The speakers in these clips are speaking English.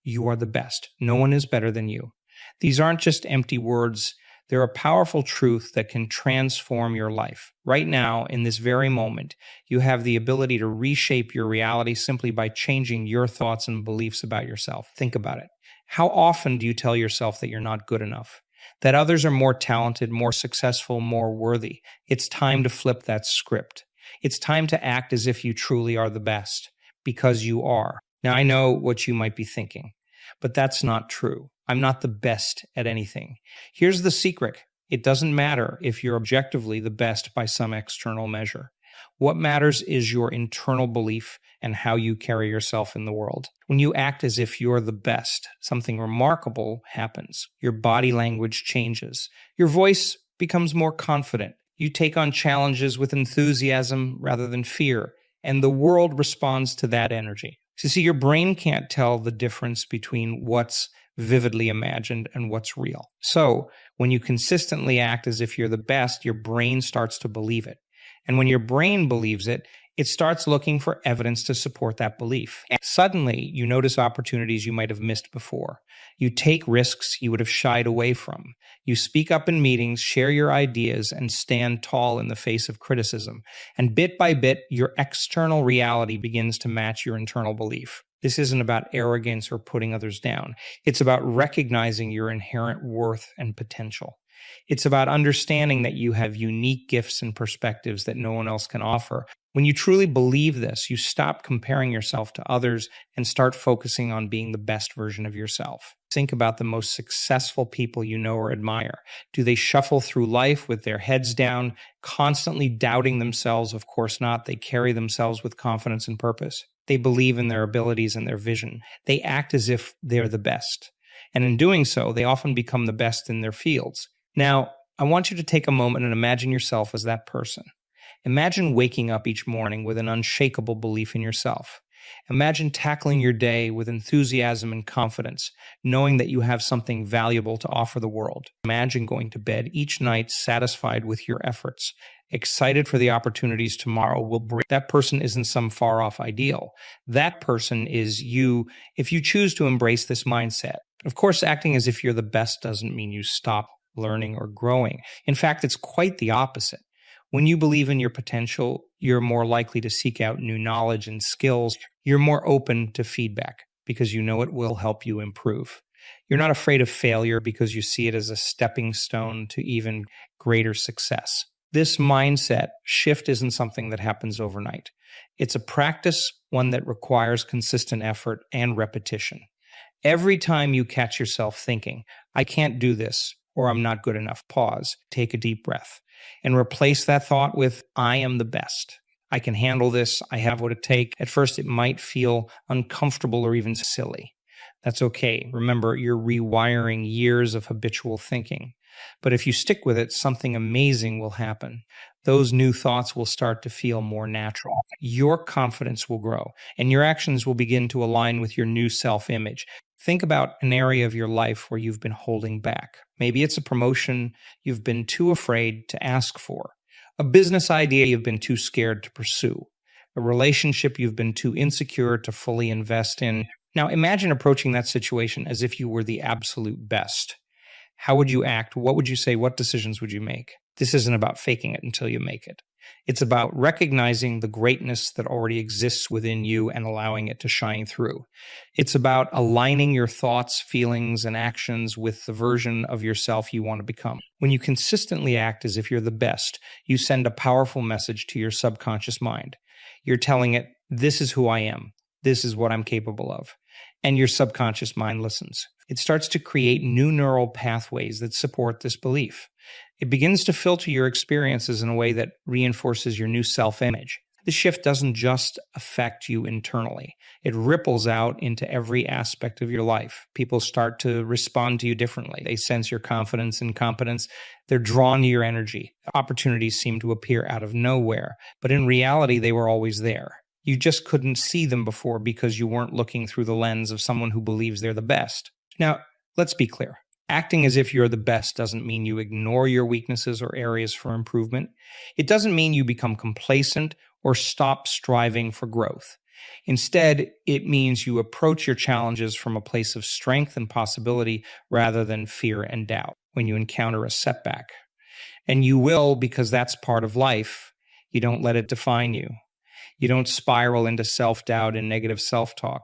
You are the best. No one is better than you. These aren't just empty words. They're a powerful truth that can transform your life. Right now, in this very moment, you have the ability to reshape your reality simply by changing your thoughts and beliefs about yourself. Think about it. How often do you tell yourself that you're not good enough? That others are more talented, more successful, more worthy? It's time to flip that script. It's time to act as if you truly are the best, because you are. Now, I know what you might be thinking, but that's not true. I'm not the best at anything. Here's the secret. It doesn't matter if you're objectively the best by some external measure. What matters is your internal belief and how you carry yourself in the world. When you act as if you're the best, something remarkable happens. Your body language changes. Your voice becomes more confident. You take on challenges with enthusiasm rather than fear, and the world responds to that energy. So see, your brain can't tell the difference between what's vividly imagined and what's real. So when you consistently act as if you're the best, your brain starts to believe it. And when your brain believes it, it starts looking for evidence to support that belief. And suddenly, you notice opportunities you might have missed before. You take risks you would have shied away from. You speak up in meetings, share your ideas, and stand tall in the face of criticism. And bit by bit, your external reality begins to match your internal belief. This isn't about arrogance or putting others down. It's about recognizing your inherent worth and potential. It's about understanding that you have unique gifts and perspectives that no one else can offer. When you truly believe this, you stop comparing yourself to others and start focusing on being the best version of yourself. Think about the most successful people you know or admire. Do they shuffle through life with their heads down, constantly doubting themselves? Of course not. They carry themselves with confidence and purpose. They believe in their abilities and their vision. They act as if they're the best. And in doing so, they often become the best in their fields. Now, I want you to take a moment and imagine yourself as that person. Imagine waking up each morning with an unshakable belief in yourself. Imagine tackling your day with enthusiasm and confidence, knowing that you have something valuable to offer the world. Imagine going to bed each night satisfied with your efforts, excited for the opportunities tomorrow will bring. That person isn't some far-off ideal. That person is you if you choose to embrace this mindset. Of course, acting as if you're the best doesn't mean you stop learning or growing. In fact, it's quite the opposite. When you believe in your potential, you're more likely to seek out new knowledge and skills. You're more open to feedback because you know it will help you improve. You're not afraid of failure because you see it as a stepping stone to even greater success. This mindset shift isn't something that happens overnight. It's a practice, one that requires consistent effort and repetition. Every time you catch yourself thinking, I can't do this, or I'm not good enough, pause, take a deep breath, and replace that thought with, I am the best. I can handle this. I have what it takes. At first, it might feel uncomfortable or even silly. That's okay. Remember, you're rewiring years of habitual thinking. But if you stick with it, something amazing will happen. Those new thoughts will start to feel more natural. Your confidence will grow, and your actions will begin to align with your new self-image. Think about an area of your life where you've been holding back. Maybe it's a promotion you've been too afraid to ask for, a business idea you've been too scared to pursue, a relationship you've been too insecure to fully invest in. Now imagine approaching that situation as if you were the absolute best. How would you act? What would you say? What decisions would you make? This isn't about faking it until you make it. It's about recognizing the greatness that already exists within you and allowing it to shine through. It's about aligning your thoughts, feelings, and actions with the version of yourself you want to become. When you consistently act as if you're the best, you send a powerful message to your subconscious mind. You're telling it, this is who I am. This is what I'm capable of. And your subconscious mind listens. It starts to create new neural pathways that support this belief. It begins to filter your experiences in a way that reinforces your new self-image. This shift doesn't just affect you internally. It ripples out into every aspect of your life. People start to respond to you differently. They sense your confidence and competence. They're drawn to your energy. Opportunities seem to appear out of nowhere, but in reality, they were always there. You just couldn't see them before because you weren't looking through the lens of someone who believes they're the best. Now, let's be clear. Acting as if you're the best doesn't mean you ignore your weaknesses or areas for improvement. It doesn't mean you become complacent or stop striving for growth. Instead, it means you approach your challenges from a place of strength and possibility rather than fear and doubt when you encounter a setback. And you will, because that's part of life. You don't let it define you. You don't spiral into self-doubt and negative self-talk.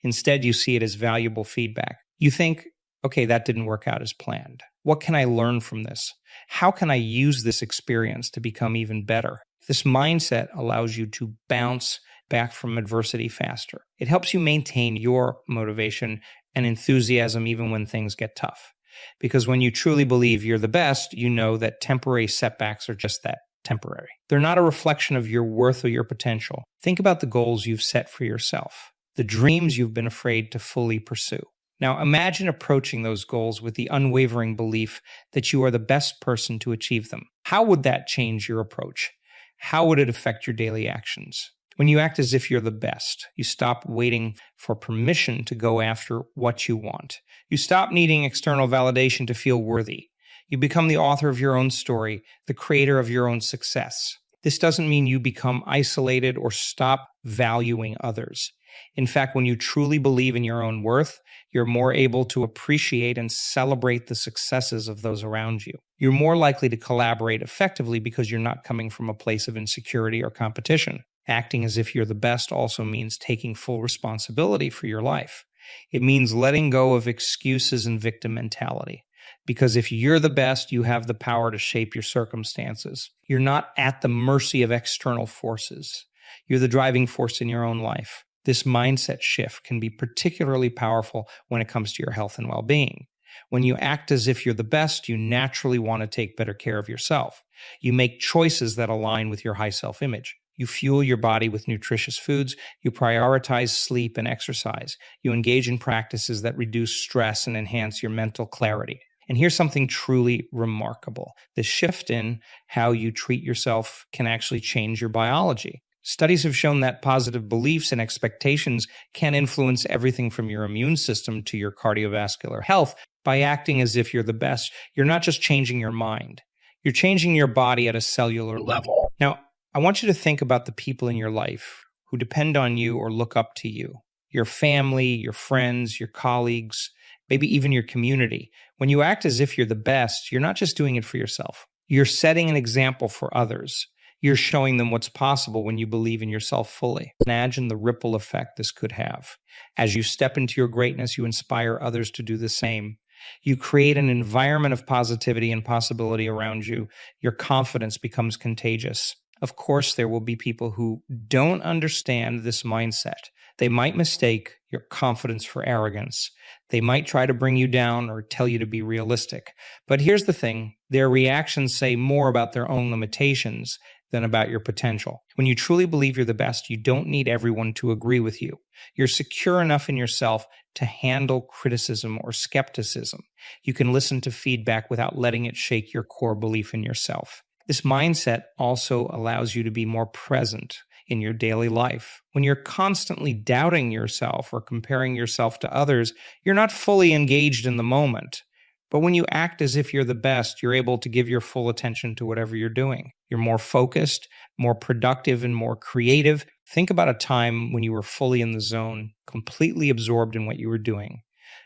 Instead, you see it as valuable feedback. You think, okay, that didn't work out as planned. What can I learn from this? How can I use this experience to become even better? This mindset allows you to bounce back from adversity faster. It helps you maintain your motivation and enthusiasm even when things get tough. Because when you truly believe you're the best, you know that temporary setbacks are just that, temporary. They're not a reflection of your worth or your potential. Think about the goals you've set for yourself, the dreams you've been afraid to fully pursue. Now imagine approaching those goals with the unwavering belief that you are the best person to achieve them. How would that change your approach? How would it affect your daily actions? When you act as if you're the best, you stop waiting for permission to go after what you want. You stop needing external validation to feel worthy. You become the author of your own story, the creator of your own success. This doesn't mean you become isolated or stop valuing others. In fact, when you truly believe in your own worth, you're more able to appreciate and celebrate the successes of those around you. You're more likely to collaborate effectively because you're not coming from a place of insecurity or competition. Acting as if you're the best also means taking full responsibility for your life. It means letting go of excuses and victim mentality. Because if you're the best, you have the power to shape your circumstances. You're not at the mercy of external forces. You're the driving force in your own life. This mindset shift can be particularly powerful when it comes to your health and well-being. When you act as if you're the best, you naturally want to take better care of yourself. You make choices that align with your high self-image. You fuel your body with nutritious foods. You prioritize sleep and exercise. You engage in practices that reduce stress and enhance your mental clarity. And here's something truly remarkable. The shift in how you treat yourself can actually change your biology. Studies have shown that positive beliefs and expectations can influence everything from your immune system to your cardiovascular health. By acting as if you're the best, you're not just changing your mind. You're changing your body at a cellular level. Now, I want you to think about the people in your life who depend on you or look up to you. Your family, your friends, your colleagues, maybe even your community. When you act as if you're the best, you're not just doing it for yourself. You're setting an example for others. You're showing them what's possible when you believe in yourself fully. Imagine the ripple effect this could have. As you step into your greatness, you inspire others to do the same. You create an environment of positivity and possibility around you. Your confidence becomes contagious. Of course, there will be people who don't understand this mindset. They might mistake your confidence for arrogance. They might try to bring you down or tell you to be realistic. But here's the thing, their reactions say more about their own limitations than about your potential. When you truly believe you're the best, you don't need everyone to agree with you. You're secure enough in yourself to handle criticism or skepticism. You can listen to feedback without letting it shake your core belief in yourself. This mindset also allows you to be more present in your daily life. When you're constantly doubting yourself or comparing yourself to others, you're not fully engaged in the moment. But when you act as if you're the best, you're able to give your full attention to whatever you're doing. You're more focused, more productive, and more creative. Think about a time when you were fully in the zone, completely absorbed in what you were doing.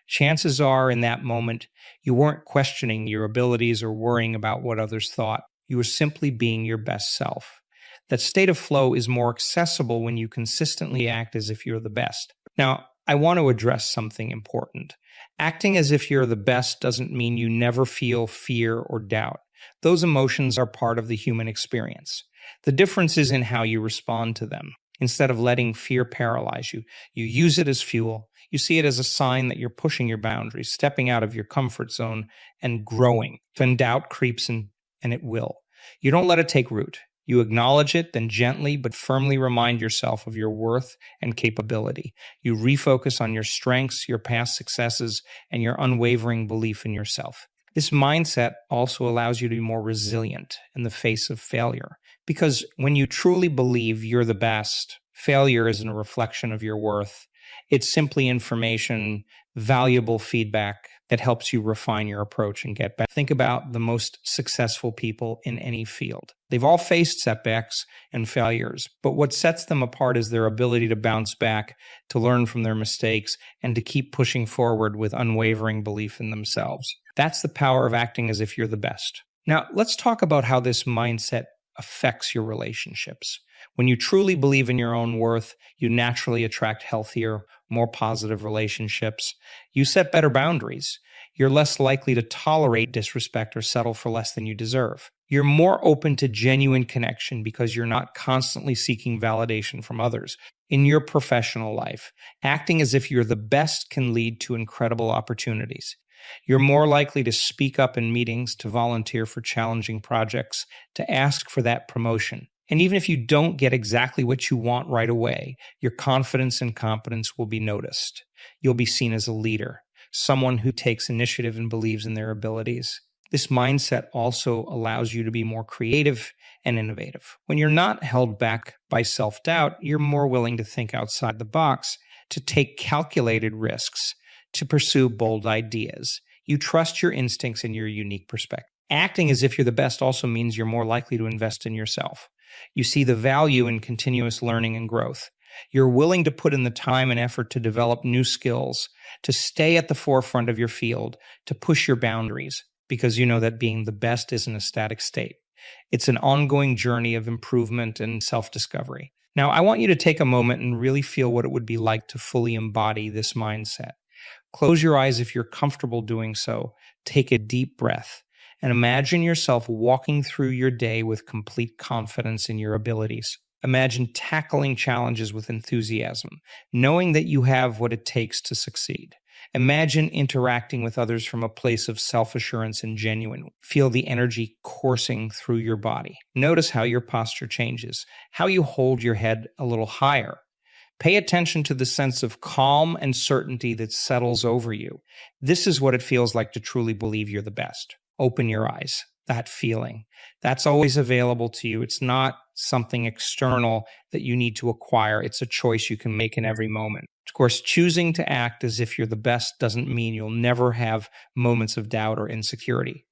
Chances are in that moment, you weren't questioning your abilities or worrying about what others thought. You were simply being your best self. That state of flow is more accessible when you consistently act as if you're the best. Now, I want to address something important. Acting as if you're the best doesn't mean you never feel fear or doubt. Those emotions are part of the human experience. The difference is in how you respond to them. Instead of letting fear paralyze you, you use it as fuel. You see it as a sign that you're pushing your boundaries, stepping out of your comfort zone, and growing. When doubt creeps in, and it will, you don't let it take root. You acknowledge it, then gently but firmly remind yourself of your worth and capability. You refocus on your strengths, your past successes, and your unwavering belief in yourself. This mindset also allows you to be more resilient in the face of failure. Because when you truly believe you're the best, failure isn't a reflection of your worth. It's simply information valuable feedback that helps you refine your approach and get better. Think about the most successful people in any field. They've all faced setbacks and failures, but what sets them apart is their ability to bounce back, to learn from their mistakes, and to keep pushing forward with unwavering belief in themselves. That's the power of acting as if you're the best. Now, let's talk about how this mindset affects your relationships. When you truly believe in your own worth, you naturally attract healthier, more positive relationships. You set better boundaries. You're less likely to tolerate disrespect or settle for less than you deserve. You're more open to genuine connection because you're not constantly seeking validation from others. In your professional life, acting as if you're the best can lead to incredible opportunities. You're more likely to speak up in meetings, to volunteer for challenging projects, to ask for that promotion. And even if you don't get exactly what you want right away, your confidence and competence will be noticed. You'll be seen as a leader, someone who takes initiative and believes in their abilities. This mindset also allows you to be more creative and innovative. When you're not held back by self-doubt, you're more willing to think outside the box, to take calculated risks, to pursue bold ideas. You trust your instincts and your unique perspective. Acting as if you're the best also means you're more likely to invest in yourself. You see the value in continuous learning and growth. You're willing to put in the time and effort to develop new skills, to stay at the forefront of your field, to push your boundaries, because you know that being the best isn't a static state. It's an ongoing journey of improvement and self-discovery. Now, I want you to take a moment and really feel what it would be like to fully embody this mindset. Close your eyes if you're comfortable doing so. Take a deep breath and imagine yourself walking through your day with complete confidence in your abilities. Imagine tackling challenges with enthusiasm, knowing that you have what it takes to succeed. Imagine interacting with others from a place of self-assurance and genuine. Feel the energy coursing through your body. Notice how your posture changes, how you hold your head a little higher. Pay attention to the sense of calm and certainty that settles over you. This is what it feels like to truly believe you're the best. Open your eyes. That feeling. That's always available to you. It's not something external that you need to acquire. It's a choice you can make in every moment. Of course, choosing to act as if you're the best doesn't mean you'll never have moments of doubt or insecurity.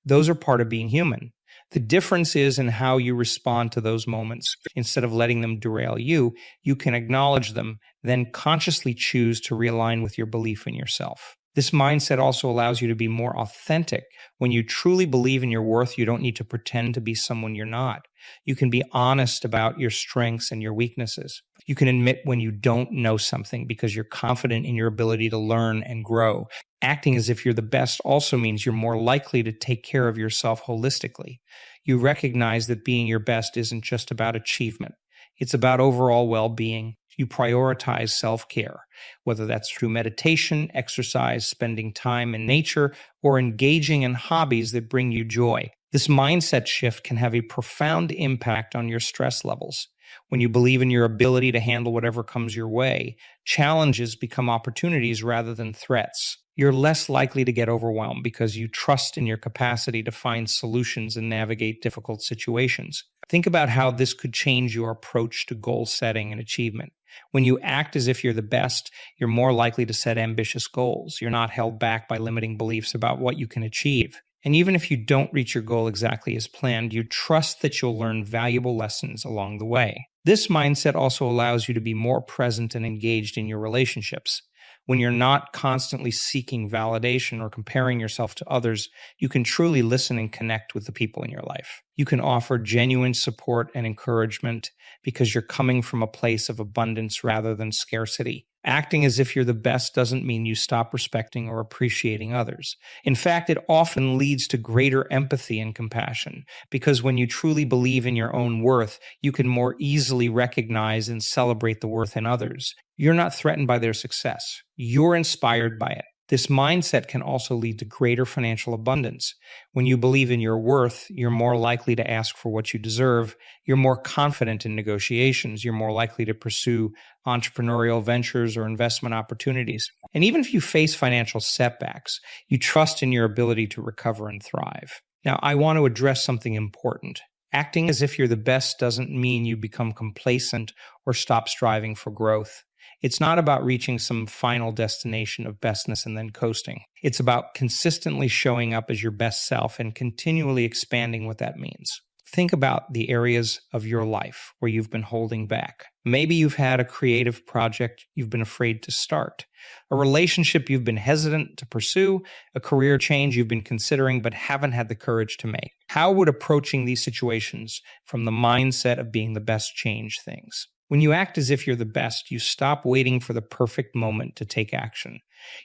Those are part of being human. The difference is in how you respond to those moments. Instead of letting them derail you, you can acknowledge them, then consciously choose to realign with your belief in yourself. This mindset also allows you to be more authentic. When you truly believe in your worth, you don't need to pretend to be someone you're not. You can be honest about your strengths and your weaknesses. You can admit when you don't know something because you're confident in your ability to learn and grow. Acting as if you're the best also means you're more likely to take care of yourself holistically. You recognize that being your best isn't just about achievement. It's about overall well-being. You prioritize self-care, whether that's through meditation, exercise, spending time in nature, or engaging in hobbies that bring you joy. This mindset shift can have a profound impact on your stress levels. When you believe in your ability to handle whatever comes your way, challenges become opportunities rather than threats. You're less likely to get overwhelmed because you trust in your capacity to find solutions and navigate difficult situations. Think about how this could change your approach to goal setting and achievement. When you act as if you're the best, you're more likely to set ambitious goals. You're not held back by limiting beliefs about what you can achieve. And even if you don't reach your goal exactly as planned, you trust that you'll learn valuable lessons along the way. This mindset also allows you to be more present and engaged in your relationships. When you're not constantly seeking validation or comparing yourself to others, you can truly listen and connect with the people in your life. You can offer genuine support and encouragement because you're coming from a place of abundance rather than scarcity. Acting as if you're the best doesn't mean you stop respecting or appreciating others. In fact, it often leads to greater empathy and compassion, because when you truly believe in your own worth, you can more easily recognize and celebrate the worth in others. You're not threatened by their success. You're inspired by it. This mindset can also lead to greater financial abundance. When you believe in your worth, you're more likely to ask for what you deserve. You're more confident in negotiations. You're more likely to pursue entrepreneurial ventures or investment opportunities. And even if you face financial setbacks, you trust in your ability to recover and thrive. Now, I want to address something important. Acting as if you're the best doesn't mean you become complacent or stop striving for growth. It's not about reaching some final destination of bestness and then coasting. It's about consistently showing up as your best self and continually expanding what that means. Think about the areas of your life where you've been holding back. Maybe you've had a creative project you've been afraid to start, a relationship you've been hesitant to pursue, a career change you've been considering but haven't had the courage to make. How would approaching these situations from the mindset of being the best change things? When you act as if you're the best, you stop waiting for the perfect moment to take action.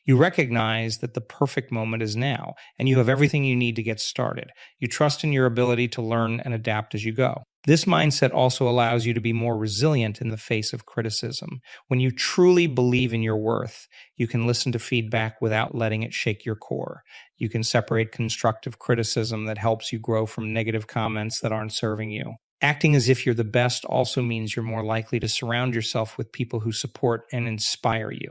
You recognize that the perfect moment is now, and you have everything you need to get started. You trust in your ability to learn and adapt as you go. This mindset also allows you to be more resilient in the face of criticism. When you truly believe in your worth, you can listen to feedback without letting it shake your core. You can separate constructive criticism that helps you grow from negative comments that aren't serving you. Acting as if you're the best also means you're more likely to surround yourself with people who support and inspire you.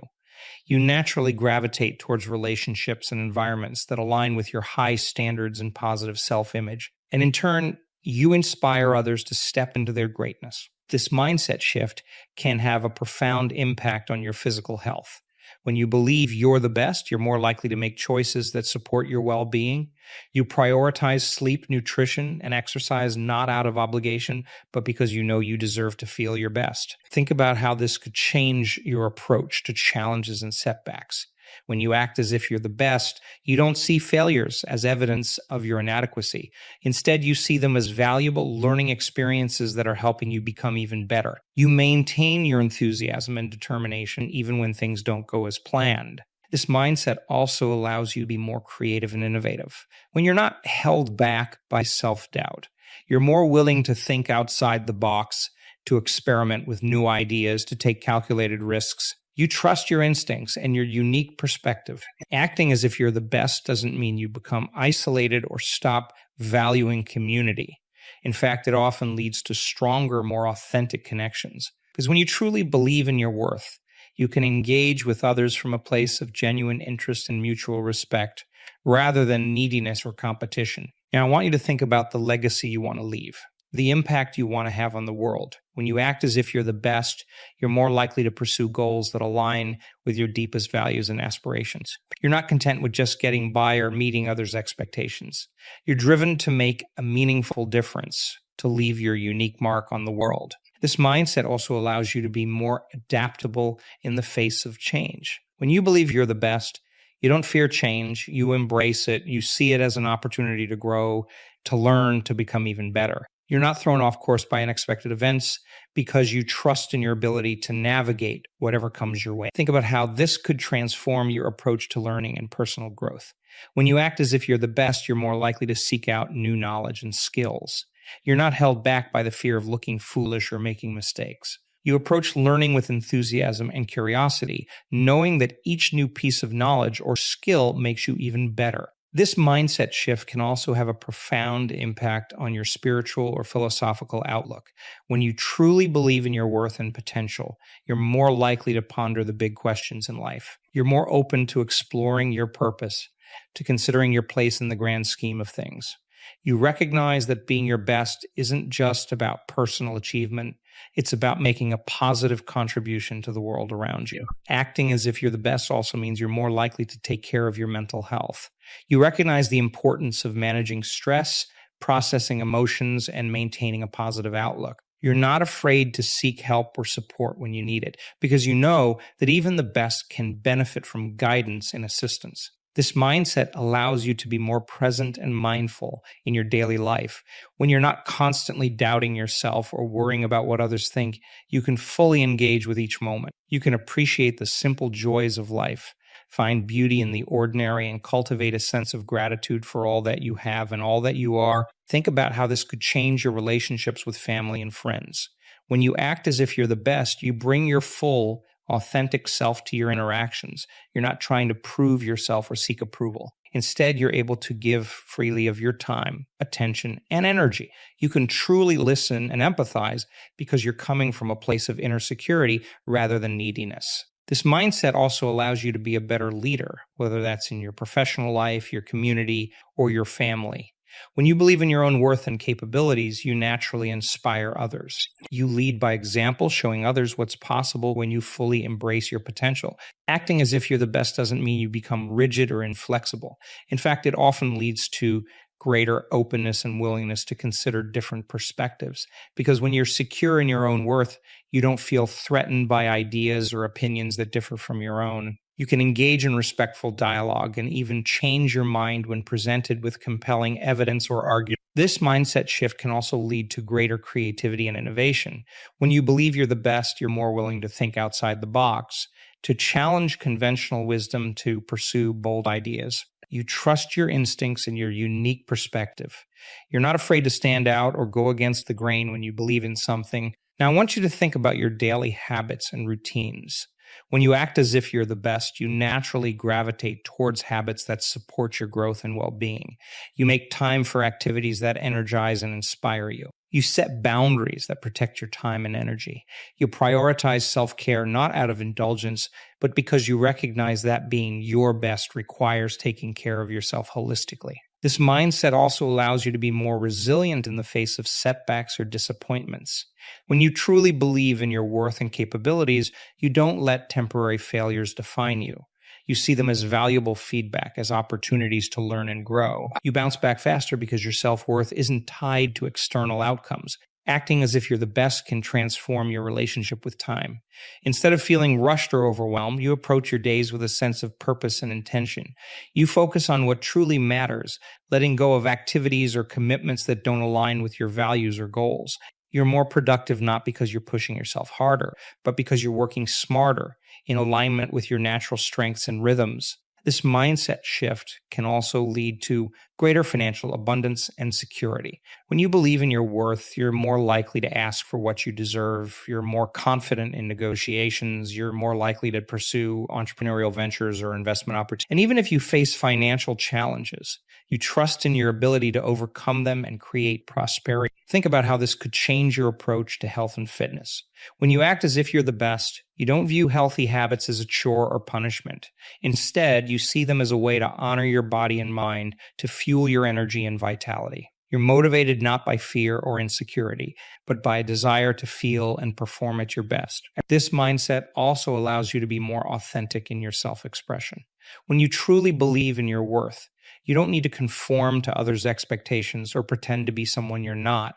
You naturally gravitate towards relationships and environments that align with your high standards and positive self-image. And in turn, you inspire others to step into their greatness. This mindset shift can have a profound impact on your physical health. When you believe you're the best, you're more likely to make choices that support your well-being. You prioritize sleep, nutrition, and exercise not out of obligation, but because you know you deserve to feel your best. Think about how this could change your approach to challenges and setbacks. When you act as if you're the best, you don't see failures as evidence of your inadequacy. Instead, you see them as valuable learning experiences that are helping you become even better. You maintain your enthusiasm and determination even when things don't go as planned. This mindset also allows you to be more creative and innovative. When you're not held back by self-doubt, you're more willing to think outside the box, to experiment with new ideas, to take calculated risks. You trust your instincts and your unique perspective. Acting as if you're the best doesn't mean you become isolated or stop valuing community. In fact, it often leads to stronger, more authentic connections. Because when you truly believe in your worth, you can engage with others from a place of genuine interest and mutual respect rather than neediness or competition. Now, I want you to think about the legacy you want to leave, the impact you want to have on the world. When you act as if you're the best, you're more likely to pursue goals that align with your deepest values and aspirations. You're not content with just getting by or meeting others' expectations. You're driven to make a meaningful difference, to leave your unique mark on the world. This mindset also allows you to be more adaptable in the face of change. When you believe you're the best, you don't fear change, you embrace it, you see it as an opportunity to grow, to learn, to become even better. You're not thrown off course by unexpected events because you trust in your ability to navigate whatever comes your way. Think about how this could transform your approach to learning and personal growth. When you act as if you're the best, you're more likely to seek out new knowledge and skills. You're not held back by the fear of looking foolish or making mistakes. You approach learning with enthusiasm and curiosity, knowing that each new piece of knowledge or skill makes you even better. This mindset shift can also have a profound impact on your spiritual or philosophical outlook. When you truly believe in your worth and potential, you're more likely to ponder the big questions in life. You're more open to exploring your purpose, to considering your place in the grand scheme of things. You recognize that being your best isn't just about personal achievement. It's about making a positive contribution to the world around you. Acting as if you're the best also means you're more likely to take care of your mental health. You recognize the importance of managing stress, processing emotions, and maintaining a positive outlook. You're not afraid to seek help or support when you need it, because you know that even the best can benefit from guidance and assistance. This mindset allows you to be more present and mindful in your daily life. When you're not constantly doubting yourself or worrying about what others think, you can fully engage with each moment. You can appreciate the simple joys of life, find beauty in the ordinary, and cultivate a sense of gratitude for all that you have and all that you are. Think about how this could change your relationships with family and friends. When you act as if you're the best, you bring your full, authentic self to your interactions. You're not trying to prove yourself or seek approval. Instead, you're able to give freely of your time, attention, and energy. You can truly listen and empathize because you're coming from a place of inner security rather than neediness. This mindset also allows you to be a better leader, whether that's in your professional life, your community, or your family. When you believe in your own worth and capabilities, you naturally inspire others. You lead by example, showing others what's possible when you fully embrace your potential. Acting as if you're the best doesn't mean you become rigid or inflexible. In fact, it often leads to greater openness and willingness to consider different perspectives. Because when you're secure in your own worth, you don't feel threatened by ideas or opinions that differ from your own. You can engage in respectful dialogue and even change your mind when presented with compelling evidence or argument. This mindset shift can also lead to greater creativity and innovation. When you believe you're the best, you're more willing to think outside the box, to challenge conventional wisdom, to pursue bold ideas. You trust your instincts and your unique perspective. You're not afraid to stand out or go against the grain when you believe in something. Now, I want you to think about your daily habits and routines. When you act as if you're the best, you naturally gravitate towards habits that support your growth and well-being. You make time for activities that energize and inspire you. You set boundaries that protect your time and energy. You prioritize self-care not out of indulgence, but because you recognize that being your best requires taking care of yourself holistically. This mindset also allows you to be more resilient in the face of setbacks or disappointments. When you truly believe in your worth and capabilities, you don't let temporary failures define you. You see them as valuable feedback, as opportunities to learn and grow. You bounce back faster because your self-worth isn't tied to external outcomes. Acting as if you're the best can transform your relationship with time. Instead of feeling rushed or overwhelmed, you approach your days with a sense of purpose and intention. You focus on what truly matters, letting go of activities or commitments that don't align with your values or goals. You're more productive not because you're pushing yourself harder, but because you're working smarter in alignment with your natural strengths and rhythms. This mindset shift can also lead to greater financial abundance and security. When you believe in your worth, you're more likely to ask for what you deserve. You're more confident in negotiations. You're more likely to pursue entrepreneurial ventures or investment opportunities. And even if you face financial challenges, you trust in your ability to overcome them and create prosperity. Think about how this could change your approach to health and fitness. When you act as if you're the best, you don't view healthy habits as a chore or punishment. Instead, you see them as a way to honor your body and mind, to fuel your energy and vitality. You're motivated not by fear or insecurity, but by a desire to feel and perform at your best. This mindset also allows you to be more authentic in your self-expression. When you truly believe in your worth, you don't need to conform to others' expectations or pretend to be someone you're not.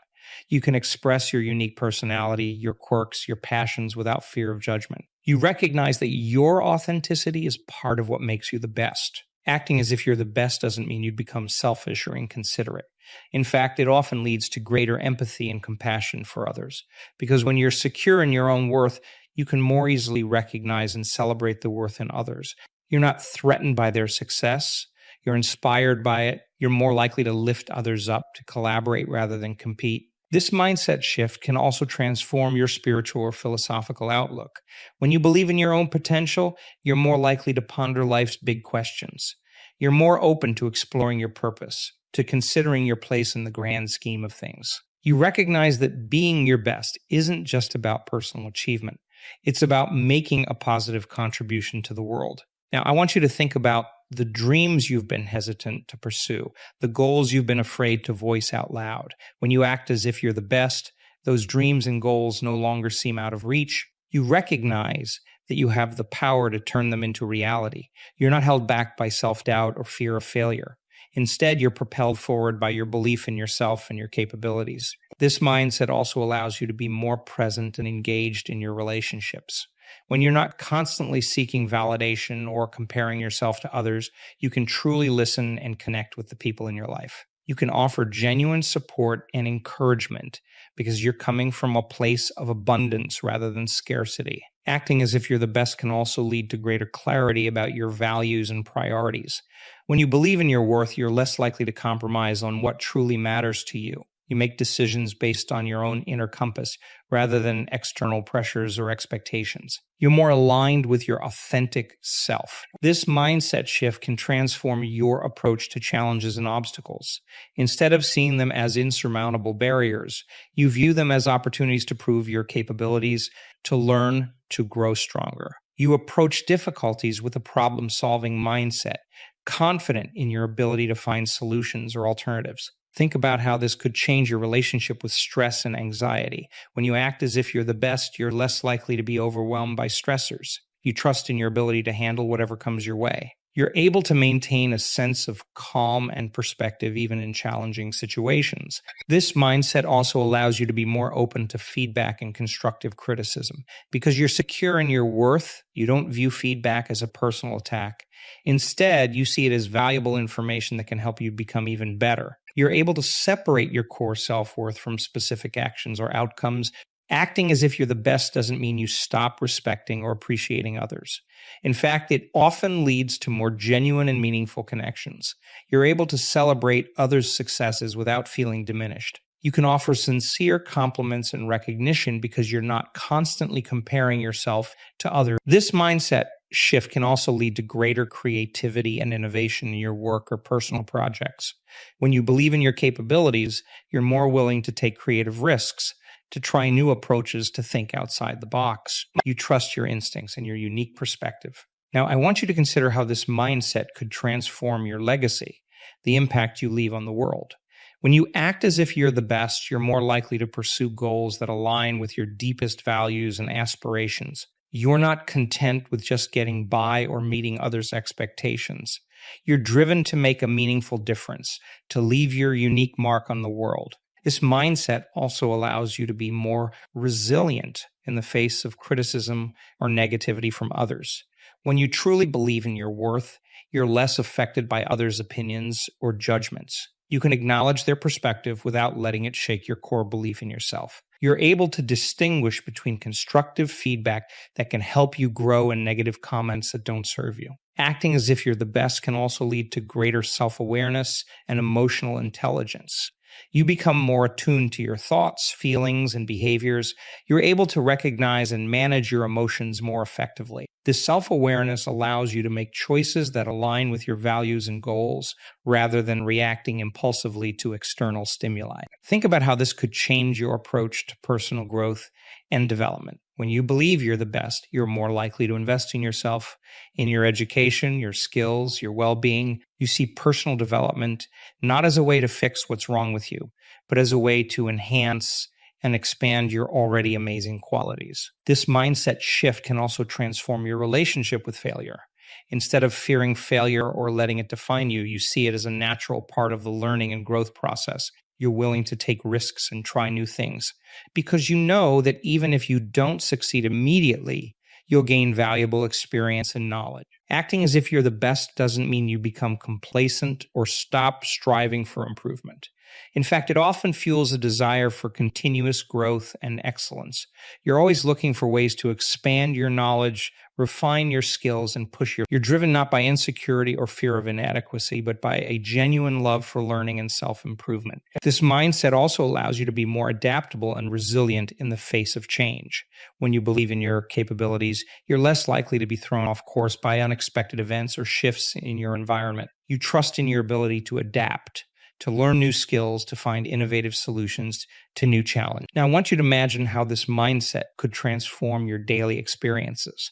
You can express your unique personality, your quirks, your passions without fear of judgment. You recognize that your authenticity is part of what makes you the best. Acting as if you're the best doesn't mean you become selfish or inconsiderate. In fact, it often leads to greater empathy and compassion for others. Because when you're secure in your own worth, you can more easily recognize and celebrate the worth in others. You're not threatened by their success. You're inspired by it. You're more likely to lift others up, to collaborate rather than compete. This mindset shift can also transform your spiritual or philosophical outlook. When you believe in your own potential, you're more likely to ponder life's big questions. You're more open to exploring your purpose, to considering your place in the grand scheme of things. You recognize that being your best isn't just about personal achievement. It's about making a positive contribution to the world. Now, I want you to think about the dreams you've been hesitant to pursue, the goals you've been afraid to voice out loud. When you act as if you're the best, those dreams and goals no longer seem out of reach. You recognize that you have the power to turn them into reality. You're not held back by self-doubt or fear of failure. Instead, you're propelled forward by your belief in yourself and your capabilities. This mindset also allows you to be more present and engaged in your relationships. When you're not constantly seeking validation or comparing yourself to others, you can truly listen and connect with the people in your life. You can offer genuine support and encouragement because you're coming from a place of abundance rather than scarcity. Acting as if you're the best can also lead to greater clarity about your values and priorities. When you believe in your worth, you're less likely to compromise on what truly matters to you. You make decisions based on your own inner compass rather than external pressures or expectations. You're more aligned with your authentic self. This mindset shift can transform your approach to challenges and obstacles. Instead of seeing them as insurmountable barriers, you view them as opportunities to prove your capabilities, to learn, to grow stronger. You approach difficulties with a problem-solving mindset, confident in your ability to find solutions or alternatives. Think about how this could change your relationship with stress and anxiety. When you act as if you're the best, you're less likely to be overwhelmed by stressors. You trust in your ability to handle whatever comes your way. You're able to maintain a sense of calm and perspective even in challenging situations. This mindset also allows you to be more open to feedback and constructive criticism. Because you're secure in your worth, you don't view feedback as a personal attack. Instead, you see it as valuable information that can help you become even better. You're able to separate your core self-worth from specific actions or outcomes. Acting as if you're the best doesn't mean you stop respecting or appreciating others. In fact, it often leads to more genuine and meaningful connections. You're able to celebrate others' successes without feeling diminished. You can offer sincere compliments and recognition because you're not constantly comparing yourself to others. This mindset shift can also lead to greater creativity and innovation in your work or personal projects. When you believe in your capabilities, you're more willing to take creative risks, to try new approaches, to think outside the box. You trust your instincts and your unique perspective. Now, I want you to consider how this mindset could transform your legacy, the impact you leave on the world. When you act as if you're the best, you're more likely to pursue goals that align with your deepest values and aspirations. You're not content with just getting by or meeting others' expectations. You're driven to make a meaningful difference, to leave your unique mark on the world. This mindset also allows you to be more resilient in the face of criticism or negativity from others. When you truly believe in your worth, you're less affected by others' opinions or judgments. You can acknowledge their perspective without letting it shake your core belief in yourself. You're able to distinguish between constructive feedback that can help you grow and negative comments that don't serve you. Acting as if you're the best can also lead to greater self-awareness and emotional intelligence. You become more attuned to your thoughts, feelings, and behaviors. You're able to recognize and manage your emotions more effectively. This self-awareness allows you to make choices that align with your values and goals rather than reacting impulsively to external stimuli. Think about how this could change your approach to personal growth and development. When you believe you're the best, you're more likely to invest in yourself, in your education, your skills, your well-being. You see personal development not as a way to fix what's wrong with you, but as a way to enhance and expand your already amazing qualities. This mindset shift can also transform your relationship with failure. Instead of fearing failure or letting it define you, you see it as a natural part of the learning and growth process. You're willing to take risks and try new things because you know that even if you don't succeed immediately, you'll gain valuable experience and knowledge. Acting as if you're the best doesn't mean you become complacent or stop striving for improvement. In fact, it often fuels a desire for continuous growth and excellence. You're always looking for ways to expand your knowledge, refine your skills, and push You're driven not by insecurity or fear of inadequacy, but by a genuine love for learning and self-improvement. This mindset also allows you to be more adaptable and resilient in the face of change. When you believe in your capabilities, you're less likely to be thrown off course by unexpected events or shifts in your environment. You trust in your ability to adapt, to learn new skills, to find innovative solutions to new challenges. Now, I want you to imagine how this mindset could transform your daily experiences.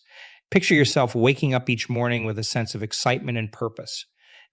Picture yourself waking up each morning with a sense of excitement and purpose.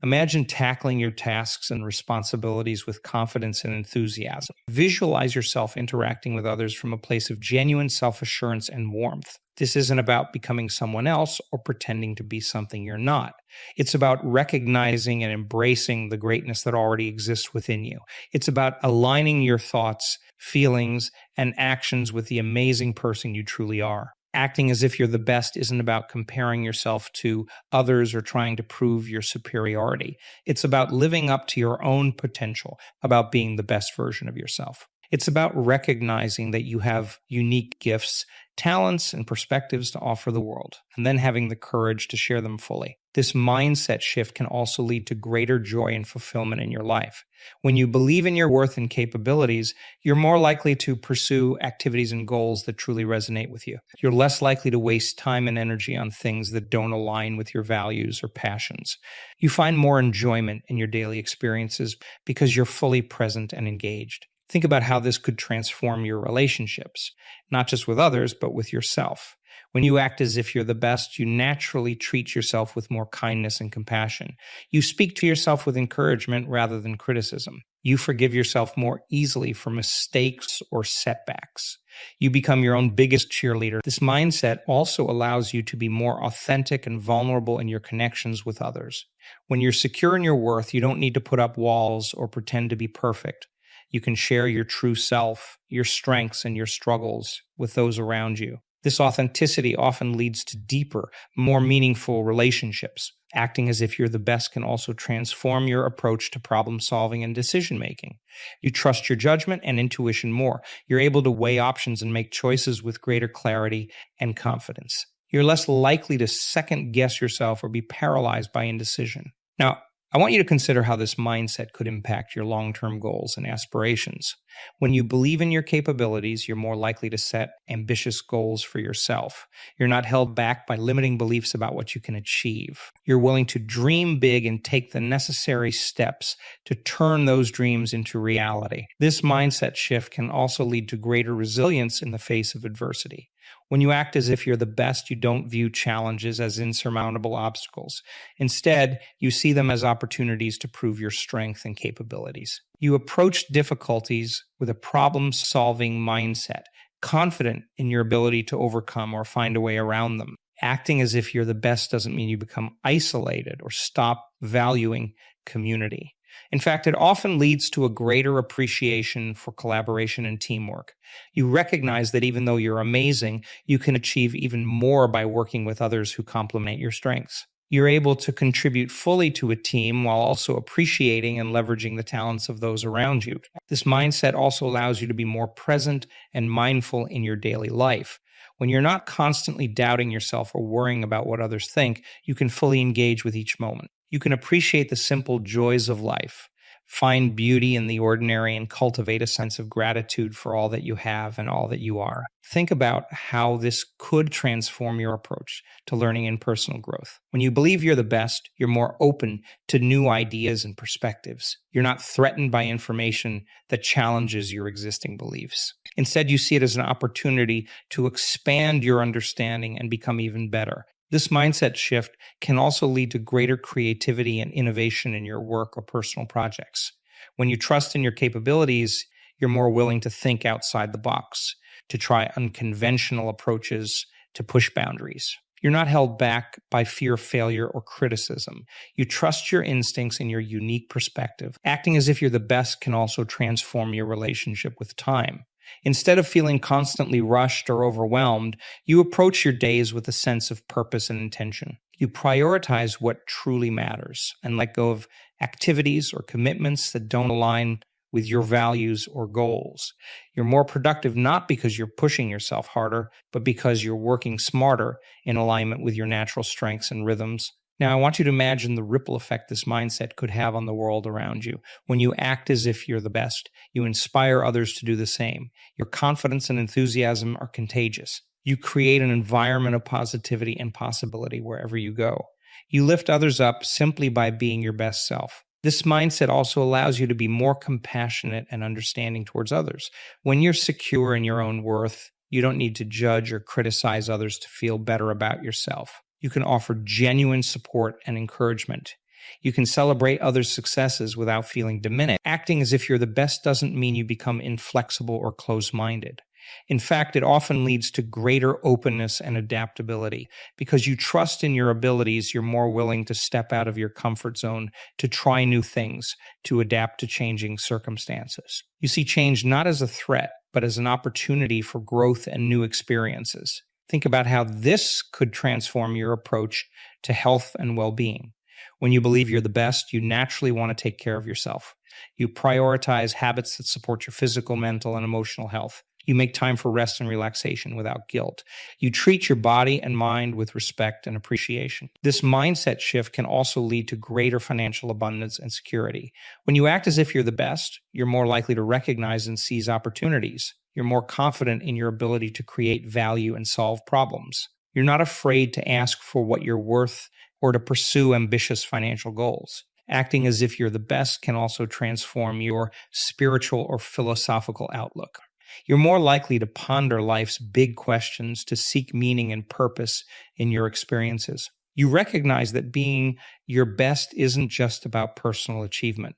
Imagine tackling your tasks and responsibilities with confidence and enthusiasm. Visualize yourself interacting with others from a place of genuine self-assurance and warmth. This isn't about becoming someone else or pretending to be something you're not. It's about recognizing and embracing the greatness that already exists within you. It's about aligning your thoughts, feelings, and actions with the amazing person you truly are. Acting as if you're the best isn't about comparing yourself to others or trying to prove your superiority. It's about living up to your own potential, about being the best version of yourself. It's about recognizing that you have unique gifts, talents, and perspectives to offer the world, and then having the courage to share them fully. This mindset shift can also lead to greater joy and fulfillment in your life. When you believe in your worth and capabilities, you're more likely to pursue activities and goals that truly resonate with you. You're less likely to waste time and energy on things that don't align with your values or passions. You find more enjoyment in your daily experiences because you're fully present and engaged. Think about how this could transform your relationships, not just with others, but with yourself. When you act as if you're the best, you naturally treat yourself with more kindness and compassion. You speak to yourself with encouragement rather than criticism. You forgive yourself more easily for mistakes or setbacks. You become your own biggest cheerleader. This mindset also allows you to be more authentic and vulnerable in your connections with others. When you're secure in your worth, you don't need to put up walls or pretend to be perfect. You can share your true self, your strengths, and your struggles with those around you. This authenticity often leads to deeper, more meaningful relationships. Acting as if you're the best can also transform your approach to problem solving and decision making. You trust your judgment and intuition more. You're able to weigh options and make choices with greater clarity and confidence. You're less likely to second guess yourself or be paralyzed by indecision. Now, I want you to consider how this mindset could impact your long-term goals and aspirations. When you believe in your capabilities, you're more likely to set ambitious goals for yourself. You're not held back by limiting beliefs about what you can achieve. You're willing to dream big and take the necessary steps to turn those dreams into reality. This mindset shift can also lead to greater resilience in the face of adversity. When you act as if you're the best, you don't view challenges as insurmountable obstacles. Instead, you see them as opportunities to prove your strength and capabilities. You approach difficulties with a problem-solving mindset, confident in your ability to overcome or find a way around them. Acting as if you're the best doesn't mean you become isolated or stop valuing community. In fact, it often leads to a greater appreciation for collaboration and teamwork. You recognize that even though you're amazing, you can achieve even more by working with others who complement your strengths. You're able to contribute fully to a team while also appreciating and leveraging the talents of those around you. This mindset also allows you to be more present and mindful in your daily life. When you're not constantly doubting yourself or worrying about what others think, you can fully engage with each moment. You can appreciate the simple joys of life, find beauty in the ordinary, and cultivate a sense of gratitude for all that you have and all that you are. Think about how this could transform your approach to learning and personal growth. When you believe you're the best, you're more open to new ideas and perspectives. You're not threatened by information that challenges your existing beliefs. Instead, you see it as an opportunity to expand your understanding and become even better. This mindset shift can also lead to greater creativity and innovation in your work or personal projects. When you trust in your capabilities, you're more willing to think outside the box, to try unconventional approaches, to push boundaries. You're not held back by fear of failure or criticism. You trust your instincts and your unique perspective. Acting as if you're the best can also transform your relationship with time. Instead of feeling constantly rushed or overwhelmed, you approach your days with a sense of purpose and intention. You prioritize what truly matters and let go of activities or commitments that don't align with your values or goals. You're more productive not because you're pushing yourself harder, but because you're working smarter in alignment with your natural strengths and rhythms. Now, I want you to imagine the ripple effect this mindset could have on the world around you. When you act as if you're the best, you inspire others to do the same. Your confidence and enthusiasm are contagious. You create an environment of positivity and possibility wherever you go. You lift others up simply by being your best self. This mindset also allows you to be more compassionate and understanding towards others. When you're secure in your own worth, you don't need to judge or criticize others to feel better about yourself. You can offer genuine support and encouragement. You can celebrate others' successes without feeling diminished. Acting as if you're the best doesn't mean you become inflexible or close-minded. In fact, it often leads to greater openness and adaptability. Because you trust in your abilities, you're more willing to step out of your comfort zone, to try new things, to adapt to changing circumstances. You see change not as a threat, but as an opportunity for growth and new experiences. Think about how this could transform your approach to health and well-being. When you believe you're the best, you naturally want to take care of yourself. You prioritize habits that support your physical, mental, and emotional health. You make time for rest and relaxation without guilt. You treat your body and mind with respect and appreciation. This mindset shift can also lead to greater financial abundance and security. When you act as if you're the best, you're more likely to recognize and seize opportunities. You're more confident in your ability to create value and solve problems. You're not afraid to ask for what you're worth or to pursue ambitious financial goals. Acting as if you're the best can also transform your spiritual or philosophical outlook. You're more likely to ponder life's big questions, to seek meaning and purpose in your experiences. You recognize that being your best isn't just about personal achievement.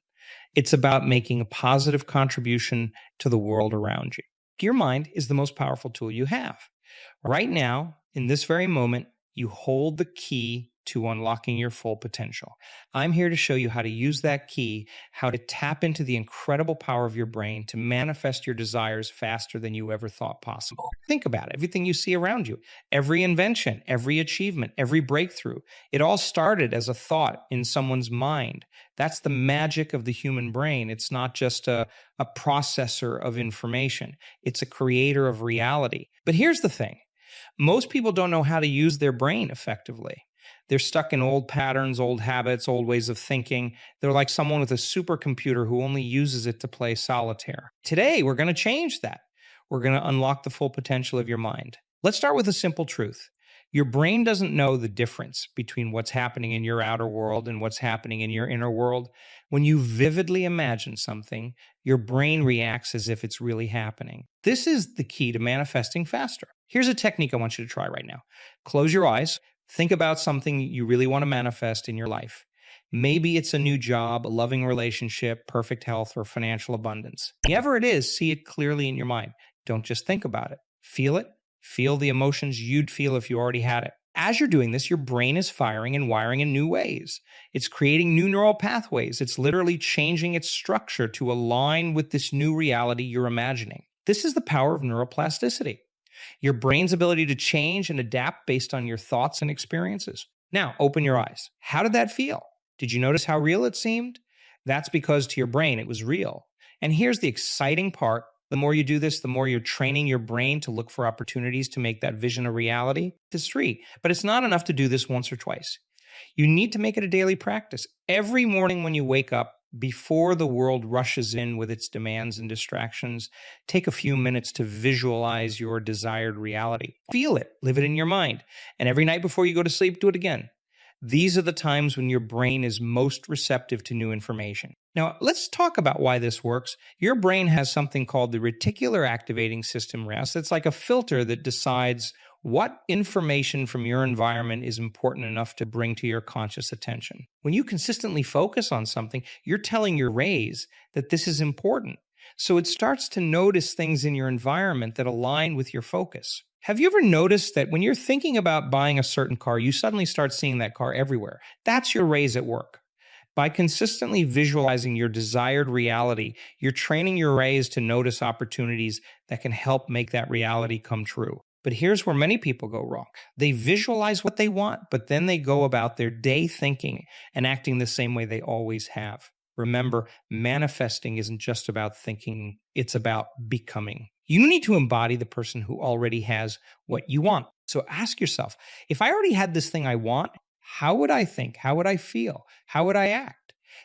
It's about making a positive contribution to the world around you. Your mind is the most powerful tool you have. Right now, in this very moment, you hold the key to unlocking your full potential. I'm here to show you how to use that key, how to tap into the incredible power of your brain to manifest your desires faster than you ever thought possible. Think about it. Everything you see around you, every invention, every achievement, every breakthrough, it all started as a thought in someone's mind. That's the magic of the human brain. It's not just a processor of information, it's a creator of reality. But here's the thing. Most people don't know how to use their brain effectively. They're stuck in old patterns, old habits, old ways of thinking. They're like someone with a supercomputer who only uses it to play solitaire. Today, we're going to change that. We're going to unlock the full potential of your mind. Let's start with a simple truth. Your brain doesn't know the difference between what's happening in your outer world and what's happening in your inner world. When you vividly imagine something, your brain reacts as if it's really happening. This is the key to manifesting faster. Here's a technique I want you to try right now. Close your eyes. Think about something you really want to manifest in your life. Maybe it's a new job, a loving relationship, perfect health, or financial abundance. Whatever it is, see it clearly in your mind. Don't just think about it. Feel it. Feel the emotions you'd feel if you already had it. As you're doing this, your brain is firing and wiring in new ways. It's creating new neural pathways. It's literally changing its structure to align with this new reality you're imagining. This is the power of neuroplasticity. Your brain's ability to change and adapt based on your thoughts and experiences. Now, open your eyes. How did that feel? Did you notice how real it seemed? That's because to your brain, it was real. And here's the exciting part. The more you do this, the more you're training your brain to look for opportunities to make that vision a reality. It's free, but it's not enough to do this once or twice. You need to make it a daily practice. Every morning when you wake up, before the world rushes in with its demands and distractions, take a few minutes to visualize your desired reality. Feel it, live it in your mind. And every night before you go to sleep, do it again. These are the times when your brain is most receptive to new information. Now, let's talk about why this works. Your brain has something called the reticular activating system, RAS. It's like a filter that decides what information from your environment is important enough to bring to your conscious attention. When you consistently focus on something, you're telling your rays that this is important. So it starts to notice things in your environment that align with your focus. Have you ever noticed that when you're thinking about buying a certain car, you suddenly start seeing that car everywhere? That's your rays at work. By consistently visualizing your desired reality, you're training your rays to notice opportunities that can help make that reality come true. But here's where many people go wrong. They visualize what they want, but then they go about their day thinking and acting the same way they always have. Remember, manifesting isn't just about thinking, it's about becoming. You need to embody the person who already has what you want. So ask yourself, if I already had this thing I want, how would I think? How would I feel? How would I act?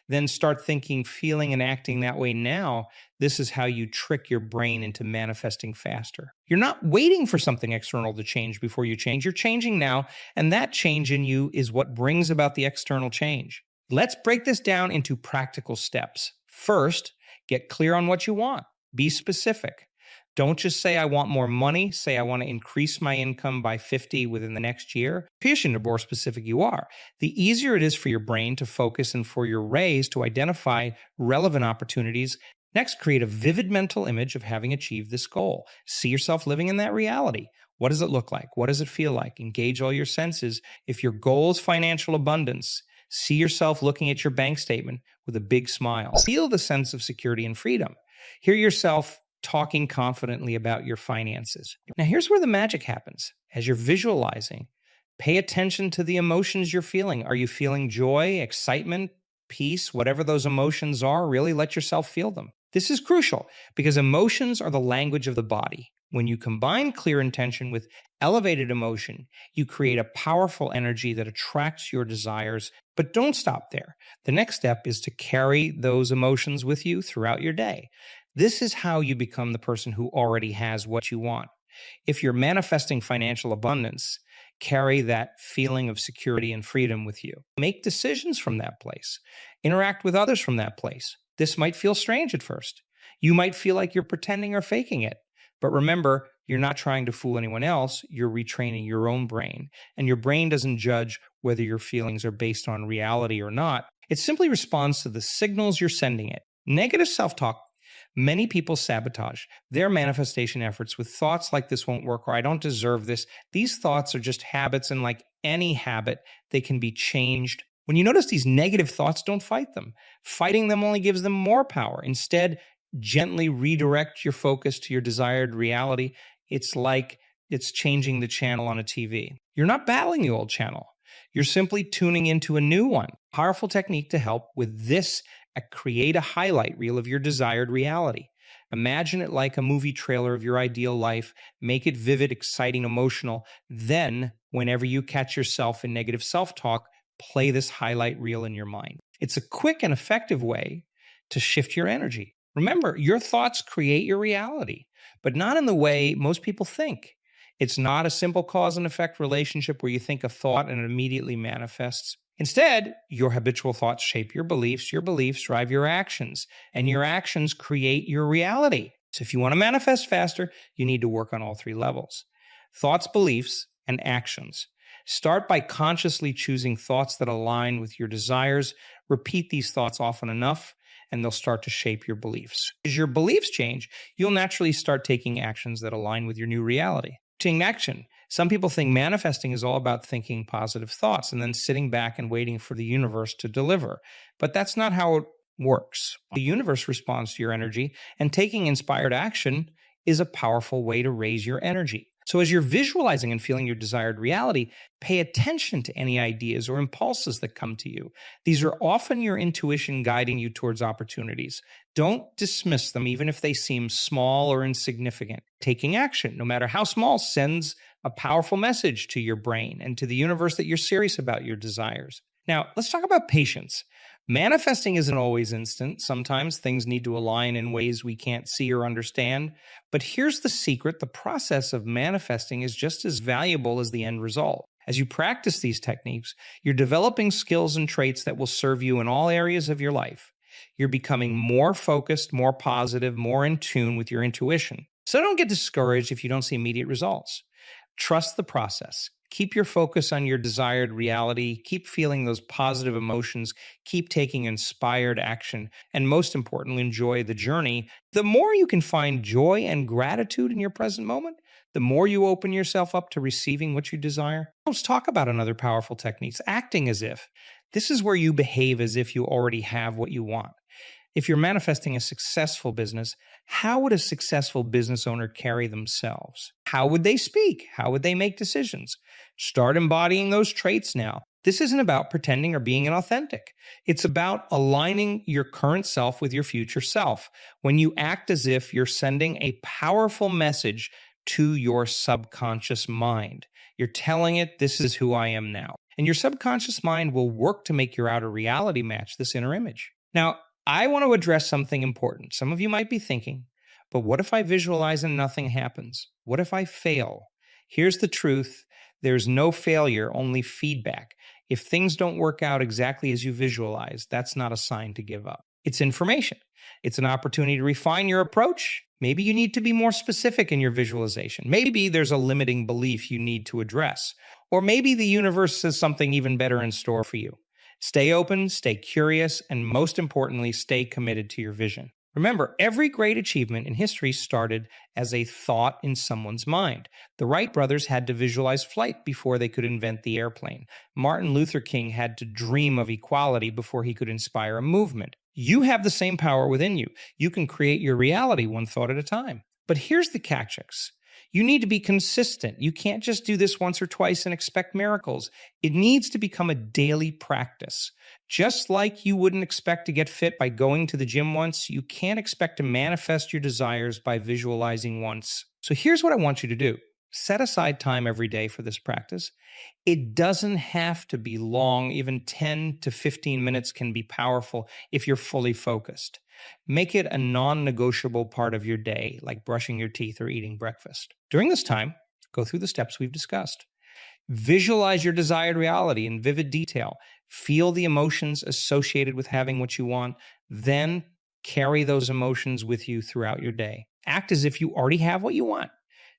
Then start thinking, feeling, and acting that way now. This is how you trick your brain into manifesting faster. You're not waiting for something external to change before you change. You're changing now, and that change in you is what brings about the external change. Let's break this down into practical steps. First, get clear on what you want. Be specific. Don't just say, I want more money. Say, I want to increase my income by 50 within the next year. The more specific you are, the easier it is for your brain to focus and for your rays to identify relevant opportunities. Next, create a vivid mental image of having achieved this goal. See yourself living in that reality. What does it look like? What does it feel like? Engage all your senses. If your goal is financial abundance, see yourself looking at your bank statement with a big smile. Feel the sense of security and freedom. Hear yourself talking confidently about your finances. Now, here's where the magic happens. As you're visualizing, pay attention to the emotions you're feeling. Are you feeling joy, excitement, peace, whatever those emotions are? Really let yourself feel them. This is crucial because emotions are the language of the body. When you combine clear intention with elevated emotion, you create a powerful energy that attracts your desires. But don't stop there. The next step is to carry those emotions with you throughout your day. This is how you become the person who already has what you want. If you're manifesting financial abundance, carry that feeling of security and freedom with you. Make decisions from that place. Interact with others from that place. This might feel strange at first. You might feel like you're pretending or faking it. But remember, you're not trying to fool anyone else. You're retraining your own brain. And your brain doesn't judge whether your feelings are based on reality or not. It simply responds to the signals you're sending it. Negative self talk. Many people sabotage their manifestation efforts with thoughts like this won't work or I don't deserve this. These thoughts are just habits, and like any habit, they can be changed. When you notice these negative thoughts, don't fight them. Fighting them only gives them more power. Instead, gently redirect your focus to your desired reality. It's like it's changing the channel on a TV. You're not battling the old channel. You're simply tuning into a new one. Powerful technique to help with this: create a highlight reel of your desired reality. Imagine it like a movie trailer of your ideal life. Make it vivid, exciting, emotional. Then, whenever you catch yourself in negative self-talk, play this highlight reel in your mind. It's a quick and effective way to shift your energy. Remember, your thoughts create your reality, but not in the way most people think. It's not a simple cause and effect relationship where you think a thought and it immediately manifests. Instead, your habitual thoughts shape your beliefs drive your actions, and your actions create your reality. So if you want to manifest faster, you need to work on all three levels: thoughts, beliefs, and actions. Start by consciously choosing thoughts that align with your desires. Repeat these thoughts often enough, and they'll start to shape your beliefs. As your beliefs change, you'll naturally start taking actions that align with your new reality. Taking action. Some people think manifesting is all about thinking positive thoughts and then sitting back and waiting for the universe to deliver. But that's not how it works. The universe responds to your energy, and taking inspired action is a powerful way to raise your energy. So as you're visualizing and feeling your desired reality, pay attention to any ideas or impulses that come to you. These are often your intuition guiding you towards opportunities. Don't dismiss them, even if they seem small or insignificant. Taking action, no matter how small, sends a powerful message to your brain and to the universe that you're serious about your desires. Now, let's talk about patience. Manifesting isn't always instant. Sometimes things need to align in ways we can't see or understand. But here's the secret: the process of manifesting is just as valuable as the end result. As you practice these techniques, you're developing skills and traits that will serve you in all areas of your life. You're becoming more focused, more positive, more in tune with your intuition. So don't get discouraged if you don't see immediate results. Trust the process. Keep your focus on your desired reality. Keep feeling those positive emotions. Keep taking inspired action. And most importantly, enjoy the journey. The more you can find joy and gratitude in your present moment, the more you open yourself up to receiving what you desire. Let's talk about another powerful technique: acting as if. This is where you behave as if you already have what you want. If you're manifesting a successful business, how would a successful business owner carry themselves? How would they speak? How would they make decisions? Start embodying those traits now. This isn't about pretending or being inauthentic. It's about aligning your current self with your future self. When you act as if, you're sending a powerful message to your subconscious mind. You're telling it, this is who I am now. And your subconscious mind will work to make your outer reality match this inner image. Now, I want to address something important. Some of you might be thinking, but what if I visualize and nothing happens? What if I fail? Here's the truth. There's no failure, only feedback. If things don't work out exactly as you visualize, that's not a sign to give up. It's information. It's an opportunity to refine your approach. Maybe you need to be more specific in your visualization. Maybe there's a limiting belief you need to address. Or maybe the universe has something even better in store for you. Stay open, stay curious, and most importantly, stay committed to your vision. Remember, every great achievement in history started as a thought in someone's mind. The Wright brothers had to visualize flight before they could invent the airplane. Martin Luther King had to dream of equality before he could inspire a movement. You have the same power within you. You can create your reality one thought at a time. But here's the catch. You need to be consistent. You can't just do this once or twice and expect miracles. It needs to become a daily practice. Just like you wouldn't expect to get fit by going to the gym once, you can't expect to manifest your desires by visualizing once. So here's what I want you to do. Set aside time every day for this practice. It doesn't have to be long. Even 10 to 15 minutes can be powerful if you're fully focused. Make it a non-negotiable part of your day, like brushing your teeth or eating breakfast. During this time, go through the steps we've discussed. Visualize your desired reality in vivid detail. Feel the emotions associated with having what you want. Then carry those emotions with you throughout your day. Act as if you already have what you want.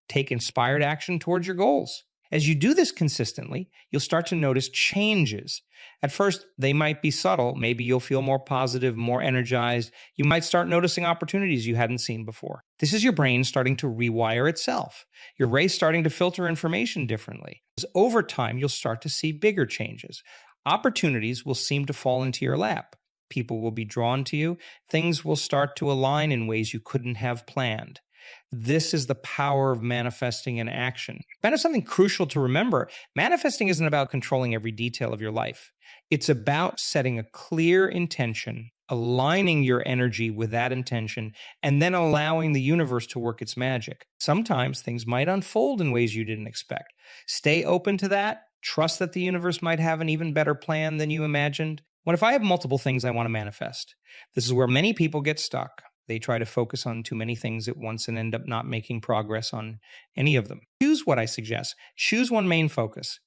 Take inspired action towards your goals. As you do this consistently, you'll start to notice changes. At first, they might be subtle. Maybe you'll feel more positive, more energized. You might start noticing opportunities you hadn't seen before. This is your brain starting to rewire itself. Your brain's starting to filter information differently. Over time, you'll start to see bigger changes. Opportunities will seem to fall into your lap. People will be drawn to you. Things will start to align in ways you couldn't have planned. This is the power of manifesting in action. Kind of something crucial to remember. Manifesting isn't about controlling every detail of your life. It's about setting a clear intention, aligning your energy with that intention, and then allowing the universe to work its magic. Sometimes things might unfold in ways you didn't expect. Stay open to that. Trust that the universe might have an even better plan than you imagined. What if I have multiple things I want to manifest? This is where many people get stuck. They try to focus on too many things at once and end up not making progress on any of them. Choose what I suggest. Choose one main focus.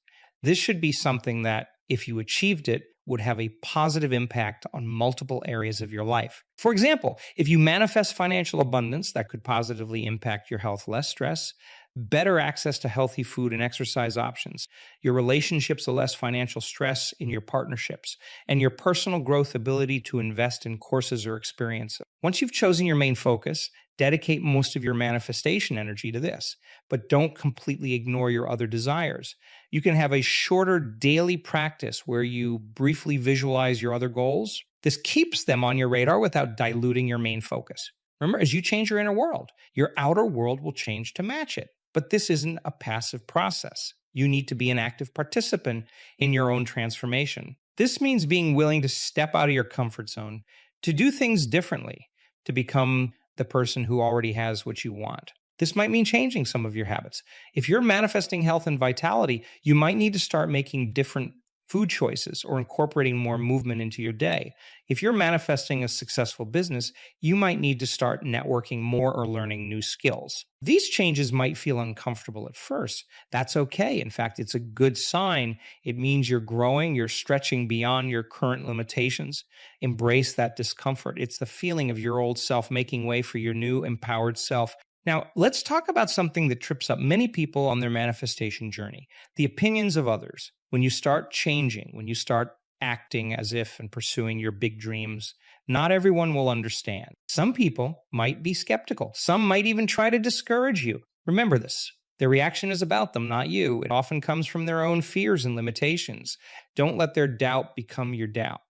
This should be something that, if you achieved it, would have a positive impact on multiple areas of your life. For example, if you manifest financial abundance, that could positively impact your health, less stress, better access to healthy food and exercise options, your relationships, less financial stress in your partnerships, and your personal growth ability to invest in courses or experiences. Once you've chosen your main focus, dedicate most of your manifestation energy to this, but don't completely ignore your other desires. You can have a shorter daily practice where you briefly visualize your other goals. This keeps them on your radar without diluting your main focus. Remember, as you change your inner world, your outer world will change to match it. But this isn't a passive process. You need to be an active participant in your own transformation. This means being willing to step out of your comfort zone, to do things differently, to become the person who already has what you want. This might mean changing some of your habits. If you're manifesting health and vitality, you might need to start making different food choices or incorporating more movement into your day. If you're manifesting a successful business, you might need to start networking more or learning new skills. These changes might feel uncomfortable at first. That's okay. In fact, it's a good sign. It means you're growing, you're stretching beyond your current limitations. Embrace that discomfort. It's the feeling of your old self making way for your new empowered self. Now, let's talk about something that trips up many people on their manifestation journey: the opinions of others. When you start changing, when you start acting as if and pursuing your big dreams, not everyone will understand. Some people might be skeptical. Some might even try to discourage you. Remember this. Their reaction is about them, not you. It often comes from their own fears and limitations. Don't let their doubt become your doubt.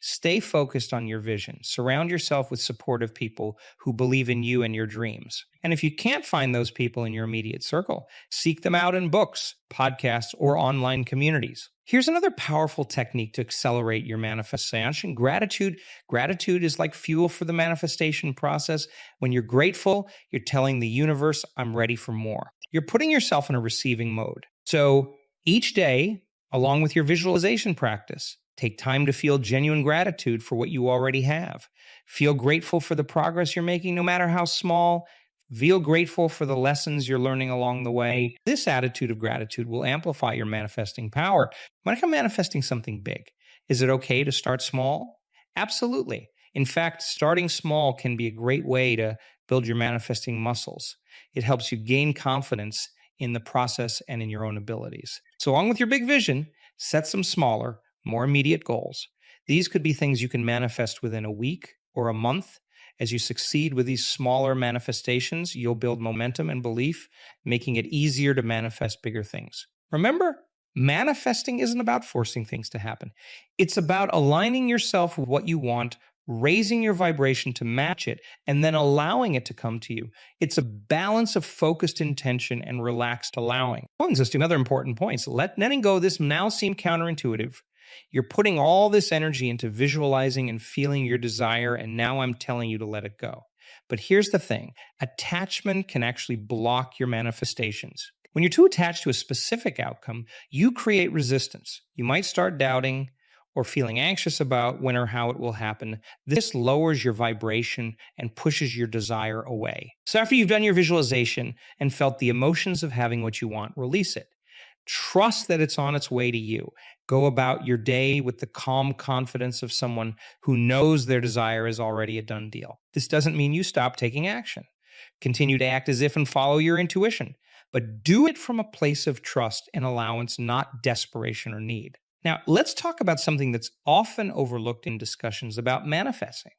Stay focused on your vision. Surround yourself with supportive people who believe in you and your dreams. And if you can't find those people in your immediate circle, seek them out in books, podcasts, or online communities. Here's another powerful technique to accelerate your manifestation: gratitude. Gratitude is like fuel for the manifestation process. When you're grateful, you're telling the universe, I'm ready for more. You're putting yourself in a receiving mode. So each day, along with your visualization practice, take time to feel genuine gratitude for what you already have. Feel grateful for the progress you're making, no matter how small. Feel grateful for the lessons you're learning along the way. This attitude of gratitude will amplify your manifesting power. When I come manifesting something big, is it okay to start small? Absolutely. In fact, starting small can be a great way to build your manifesting muscles. It helps you gain confidence in the process and in your own abilities. So along with your big vision, set some smaller, more immediate goals. These could be things you can manifest within a week or a month. As you succeed with these smaller manifestations, you'll build momentum and belief, making it easier to manifest bigger things. Remember, manifesting isn't about forcing things to happen. It's about aligning yourself with what you want, raising your vibration to match it, and then allowing it to come to you. It's a balance of focused intention and relaxed allowing. Brings us to other important points. Letting go of this now seem counterintuitive. You're putting all this energy into visualizing and feeling your desire, and now I'm telling you to let it go. But here's the thing: attachment can actually block your manifestations. When you're too attached to a specific outcome, you create resistance. You might start doubting or feeling anxious about when or how it will happen. This lowers your vibration and pushes your desire away. So after you've done your visualization and felt the emotions of having what you want, release it. Trust that it's on its way to you. Go about your day with the calm confidence of someone who knows their desire is already a done deal. This doesn't mean you stop taking action. Continue to act as if and follow your intuition, but do it from a place of trust and allowance, not desperation or need. Now, let's talk about something that's often overlooked in discussions about manifesting.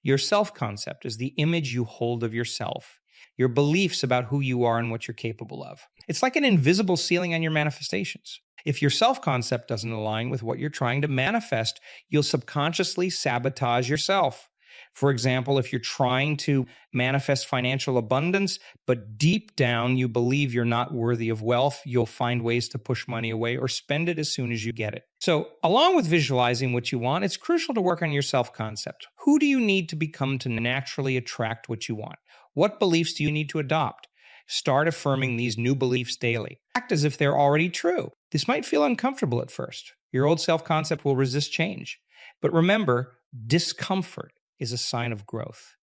Your self concept is the image you hold of yourself, your beliefs about who you are and what you're capable of. It's like an invisible ceiling on your manifestations. If your self concept doesn't align with what you're trying to manifest, you'll subconsciously sabotage yourself. For example, if you're trying to manifest financial abundance, but deep down you believe you're not worthy of wealth, you'll find ways to push money away or spend it as soon as you get it. So, along with visualizing what you want, it's crucial to work on your self-concept. Who do you need to become to naturally attract what you want? What beliefs do you need to adopt? Start affirming these new beliefs daily. Act as if they're already true. This might feel uncomfortable at first. Your old self-concept will resist change. But remember, discomfort is a sign of growth.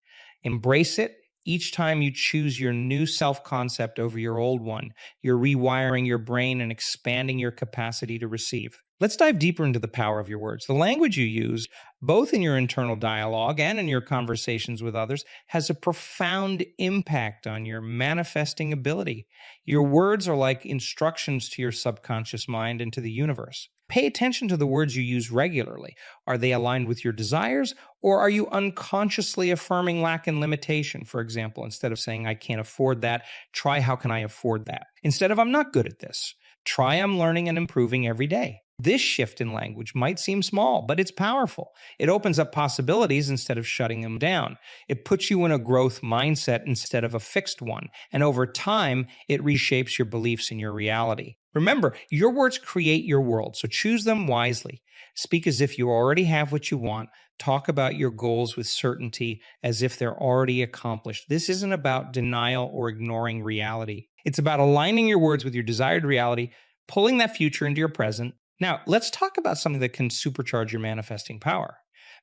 Embrace it. Each time you choose your new self-concept over your old one, you're rewiring your brain and expanding your capacity to receive. Let's dive deeper into the power of your words. The language you use, both in your internal dialogue and in your conversations with others, has a profound impact on your manifesting ability. Your words are like instructions to your subconscious mind and to the universe. Pay attention to the words you use regularly. Are they aligned with your desires, or are you unconsciously affirming lack and limitation? For example, instead of saying, I can't afford that, try, how can I afford that? Instead of, I'm not good at this, try, I'm learning and improving every day. This shift in language might seem small, but it's powerful. It opens up possibilities instead of shutting them down. It puts you in a growth mindset instead of a fixed one. And over time, it reshapes your beliefs and your reality. Remember, your words create your world, so choose them wisely. Speak as if you already have what you want. Talk about your goals with certainty as if they're already accomplished. This isn't about denial or ignoring reality. It's about aligning your words with your desired reality, pulling that future into your present. Now, let's talk about something that can supercharge your manifesting power.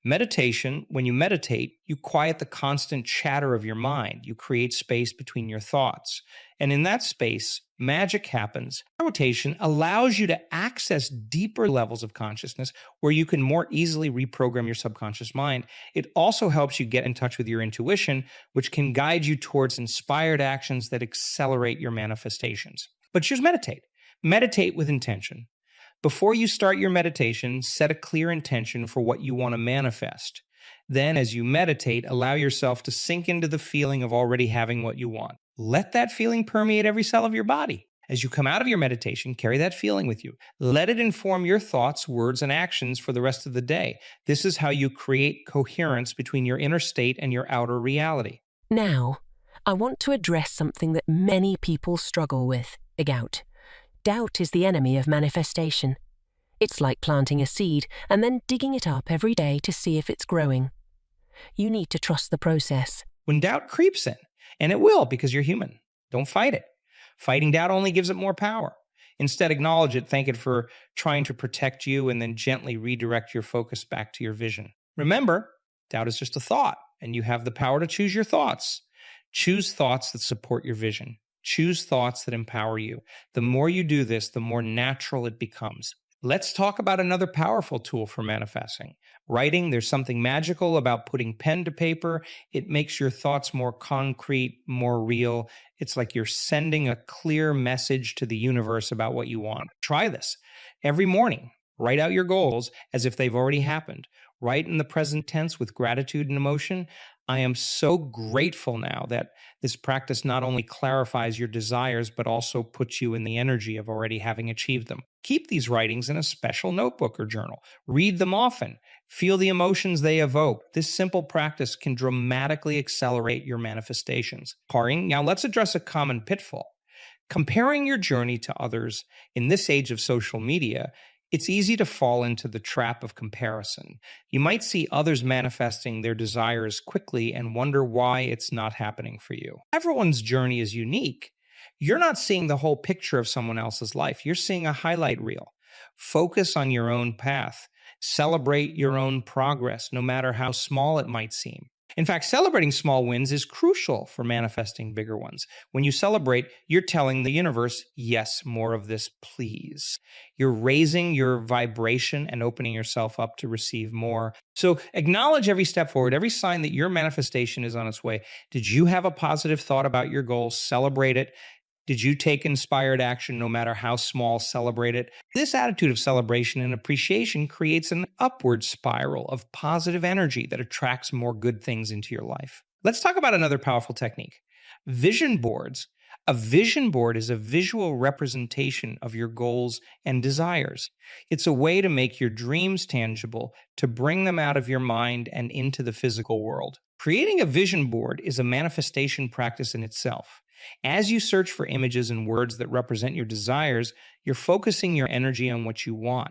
Meditation. When you meditate, you quiet the constant chatter of your mind. You create space between your thoughts. And in that space, magic happens. Meditation allows you to access deeper levels of consciousness where you can more easily reprogram your subconscious mind. It also helps you get in touch with your intuition, which can guide you towards inspired actions that accelerate your manifestations. But just meditate. Meditate with intention. Before you start your meditation, set a clear intention for what you want to manifest. Then, as you meditate, allow yourself to sink into the feeling of already having what you want. Let that feeling permeate every cell of your body. As you come out of your meditation, carry that feeling with you. Let it inform your thoughts, words, and actions for the rest of the day. This is how you create coherence between your inner state and your outer reality. Now, I want to address something that many people struggle with: doubt. Doubt is the enemy of manifestation. It's like planting a seed and then digging it up every day to see if it's growing. You need to trust the process. When doubt creeps in, and it will because you're human, don't fight it. Fighting doubt only gives it more power. Instead, acknowledge it, thank it for trying to protect you, and then gently redirect your focus back to your vision. Remember, doubt is just a thought, and you have the power to choose your thoughts. Choose thoughts that support your vision. Choose thoughts that empower you. The more you do this, the more natural it becomes. Let's talk about another powerful tool for manifesting. Writing. There's something magical about putting pen to paper. It makes your thoughts more concrete, more real. It's like you're sending a clear message to the universe about what you want. Try this. Every morning, write out your goals as if they've already happened. Write in the present tense with gratitude and emotion. I am so grateful now that this practice not only clarifies your desires, but also puts you in the energy of already having achieved them. Keep these writings in a special notebook or journal. Read them often. Feel the emotions they evoke. This simple practice can dramatically accelerate your manifestations. Now let's address a common pitfall. Comparing your journey to others in this age of social media, it's easy to fall into the trap of comparison. You might see others manifesting their desires quickly and wonder why it's not happening for you. Everyone's journey is unique. You're not seeing the whole picture of someone else's life. You're seeing a highlight reel. Focus on your own path. Celebrate your own progress, no matter how small it might seem. In fact, celebrating small wins is crucial for manifesting bigger ones. When you celebrate, you're telling the universe, yes, more of this, please. You're raising your vibration and opening yourself up to receive more. So acknowledge every step forward, every sign that your manifestation is on its way. Did you have a positive thought about your goals? Celebrate it. Did you take inspired action, no matter how small? Celebrate it. This attitude of celebration and appreciation creates an upward spiral of positive energy that attracts more good things into your life. Let's talk about another powerful technique. Vision boards. A vision board is a visual representation of your goals and desires. It's a way to make your dreams tangible, to bring them out of your mind and into the physical world. Creating a vision board is a manifestation practice in itself. As you search for images and words that represent your desires, you're focusing your energy on what you want.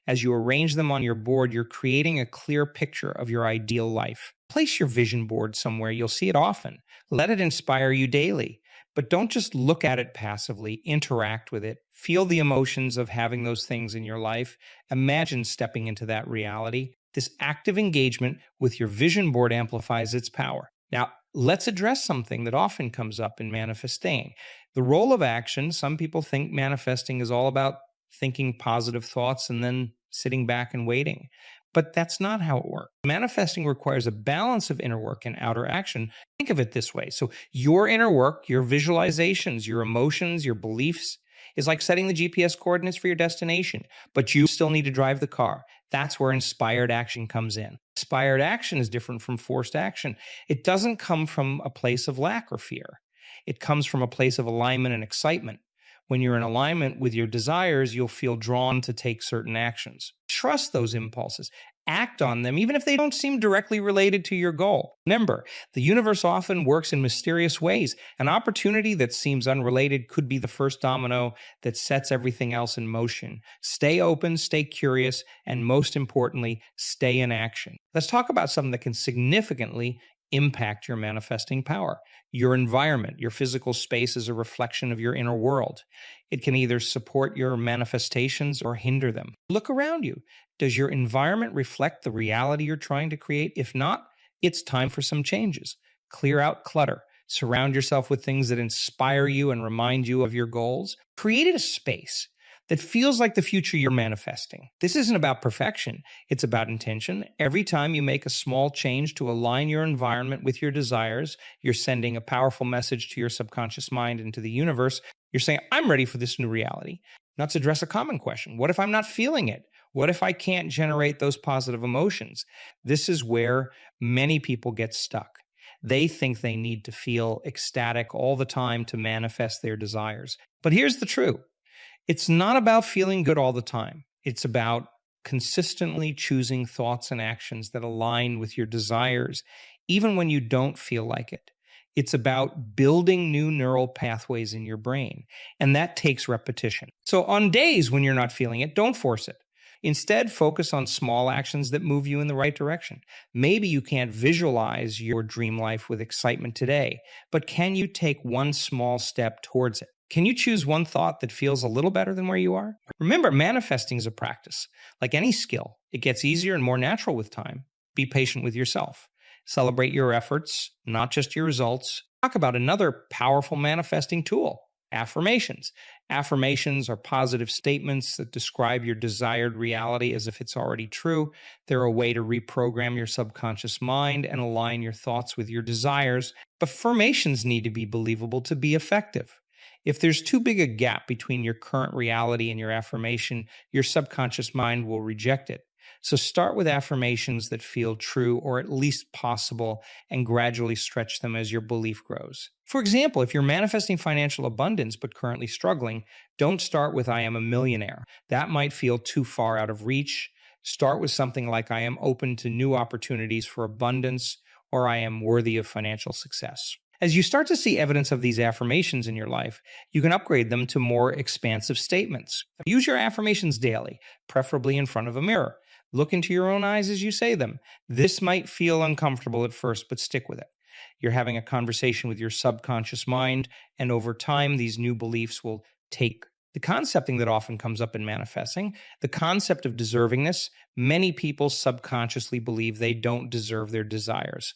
As you arrange them on your board, you're creating a clear picture of your ideal life. Place your vision board somewhere. You'll see it often. Let it inspire you daily. But don't just look at it passively. Interact with it. Feel the emotions of having those things in your life. Imagine stepping into that reality. This active engagement with your vision board amplifies its power. Now, let's address something that often comes up in manifesting. The role of action. Some people think manifesting is all about thinking positive thoughts and then sitting back and waiting. But that's not how it works. Manifesting requires a balance of inner work and outer action. Think of it this way. So your inner work, your visualizations, your emotions, your beliefs is like setting the GPS coordinates for your destination, but you still need to drive the car. That's where inspired action comes in. Inspired action is different from forced action. It doesn't come from a place of lack or fear. It comes from a place of alignment and excitement. When you're in alignment with your desires, you'll feel drawn to take certain actions. Trust those impulses. Act on them, even if they don't seem directly related to your goal. Remember, the universe often works in mysterious ways. An opportunity that seems unrelated could be the first domino that sets everything else in motion. Stay open, stay curious, and most importantly, stay in action. Let's talk about something that can significantly impact your manifesting power. Your environment, your physical space is a reflection of your inner world. It can either support your manifestations or hinder them. Look around you. Does your environment reflect the reality you're trying to create? If not, it's time for some changes. Clear out clutter. Surround yourself with things that inspire you and remind you of your goals. Create a space that feels like the future you're manifesting. This isn't about perfection. It's about intention. Every time you make a small change to align your environment with your desires, you're sending a powerful message to your subconscious mind and to the universe. You're saying, I'm ready for this new reality. Now let's address a common question. What if I'm not feeling it? What if I can't generate those positive emotions? This is where many people get stuck. They think they need to feel ecstatic all the time to manifest their desires. But here's the truth. It's not about feeling good all the time. It's about consistently choosing thoughts and actions that align with your desires, even when you don't feel like it. It's about building new neural pathways in your brain, and that takes repetition. So on days when you're not feeling it, don't force it. Instead, focus on small actions that move you in the right direction. Maybe you can't visualize your dream life with excitement today, but can you take one small step towards it? Can you choose one thought that feels a little better than where you are? Remember, manifesting is a practice. Like any skill, it gets easier and more natural with time. Be patient with yourself. Celebrate your efforts, not just your results. Talk about another powerful manifesting tool, affirmations. Affirmations are positive statements that describe your desired reality as if it's already true. They're a way to reprogram your subconscious mind and align your thoughts with your desires. But affirmations need to be believable to be effective. If there's too big a gap between your current reality and your affirmation, your subconscious mind will reject it. So start with affirmations that feel true or at least possible and gradually stretch them as your belief grows. For example, if you're manifesting financial abundance but currently struggling, don't start with I am a millionaire. That might feel too far out of reach. Start with something like I am open to new opportunities for abundance or I am worthy of financial success. As you start to see evidence of these affirmations in your life, you can upgrade them to more expansive statements. Use your affirmations daily, preferably in front of a mirror. Look into your own eyes as you say them. This might feel uncomfortable at first, but stick with it. You're having a conversation with your subconscious mind, and over time, these new beliefs will take the concept that often comes up in manifesting, the concept of deservingness. Many people subconsciously believe they don't deserve their desires.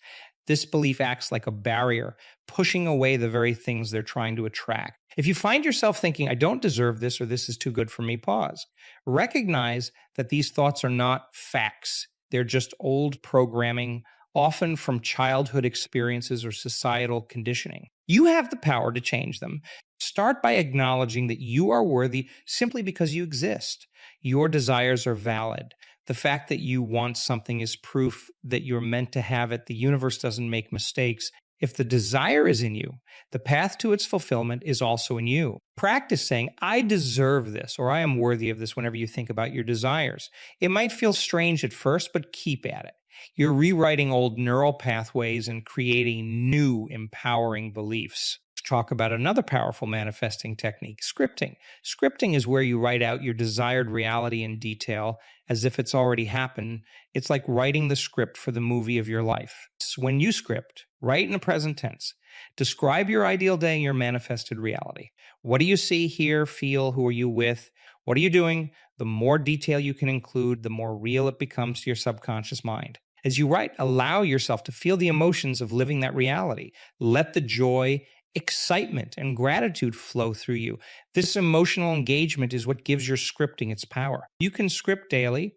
This belief acts like a barrier, pushing away the very things they're trying to attract. If you find yourself thinking, I don't deserve this or this is too good for me, pause. Recognize that these thoughts are not facts. They're just old programming, often from childhood experiences or societal conditioning. You have the power to change them. Start by acknowledging that you are worthy simply because you exist. Your desires are valid. The fact that you want something is proof that you're meant to have it. The universe doesn't make mistakes. If the desire is in you, the path to its fulfillment is also in you. Practice saying, I deserve this, or I am worthy of this whenever you think about your desires. It might feel strange at first, but keep at it. You're rewriting old neural pathways and creating new empowering beliefs. Let's talk about another powerful manifesting technique, scripting. Scripting is where you write out your desired reality in detail as if it's already happened. It's like writing the script for the movie of your life. When you script, write in the present tense. Describe your ideal day and your manifested reality. What do you see, hear, feel? Who are you with? What are you doing? The more detail you can include, the more real it becomes to your subconscious mind. As you write, allow yourself to feel the emotions of living that reality. Let the joy, excitement, and gratitude flow through you. This emotional engagement is what gives your scripting its power. You can script daily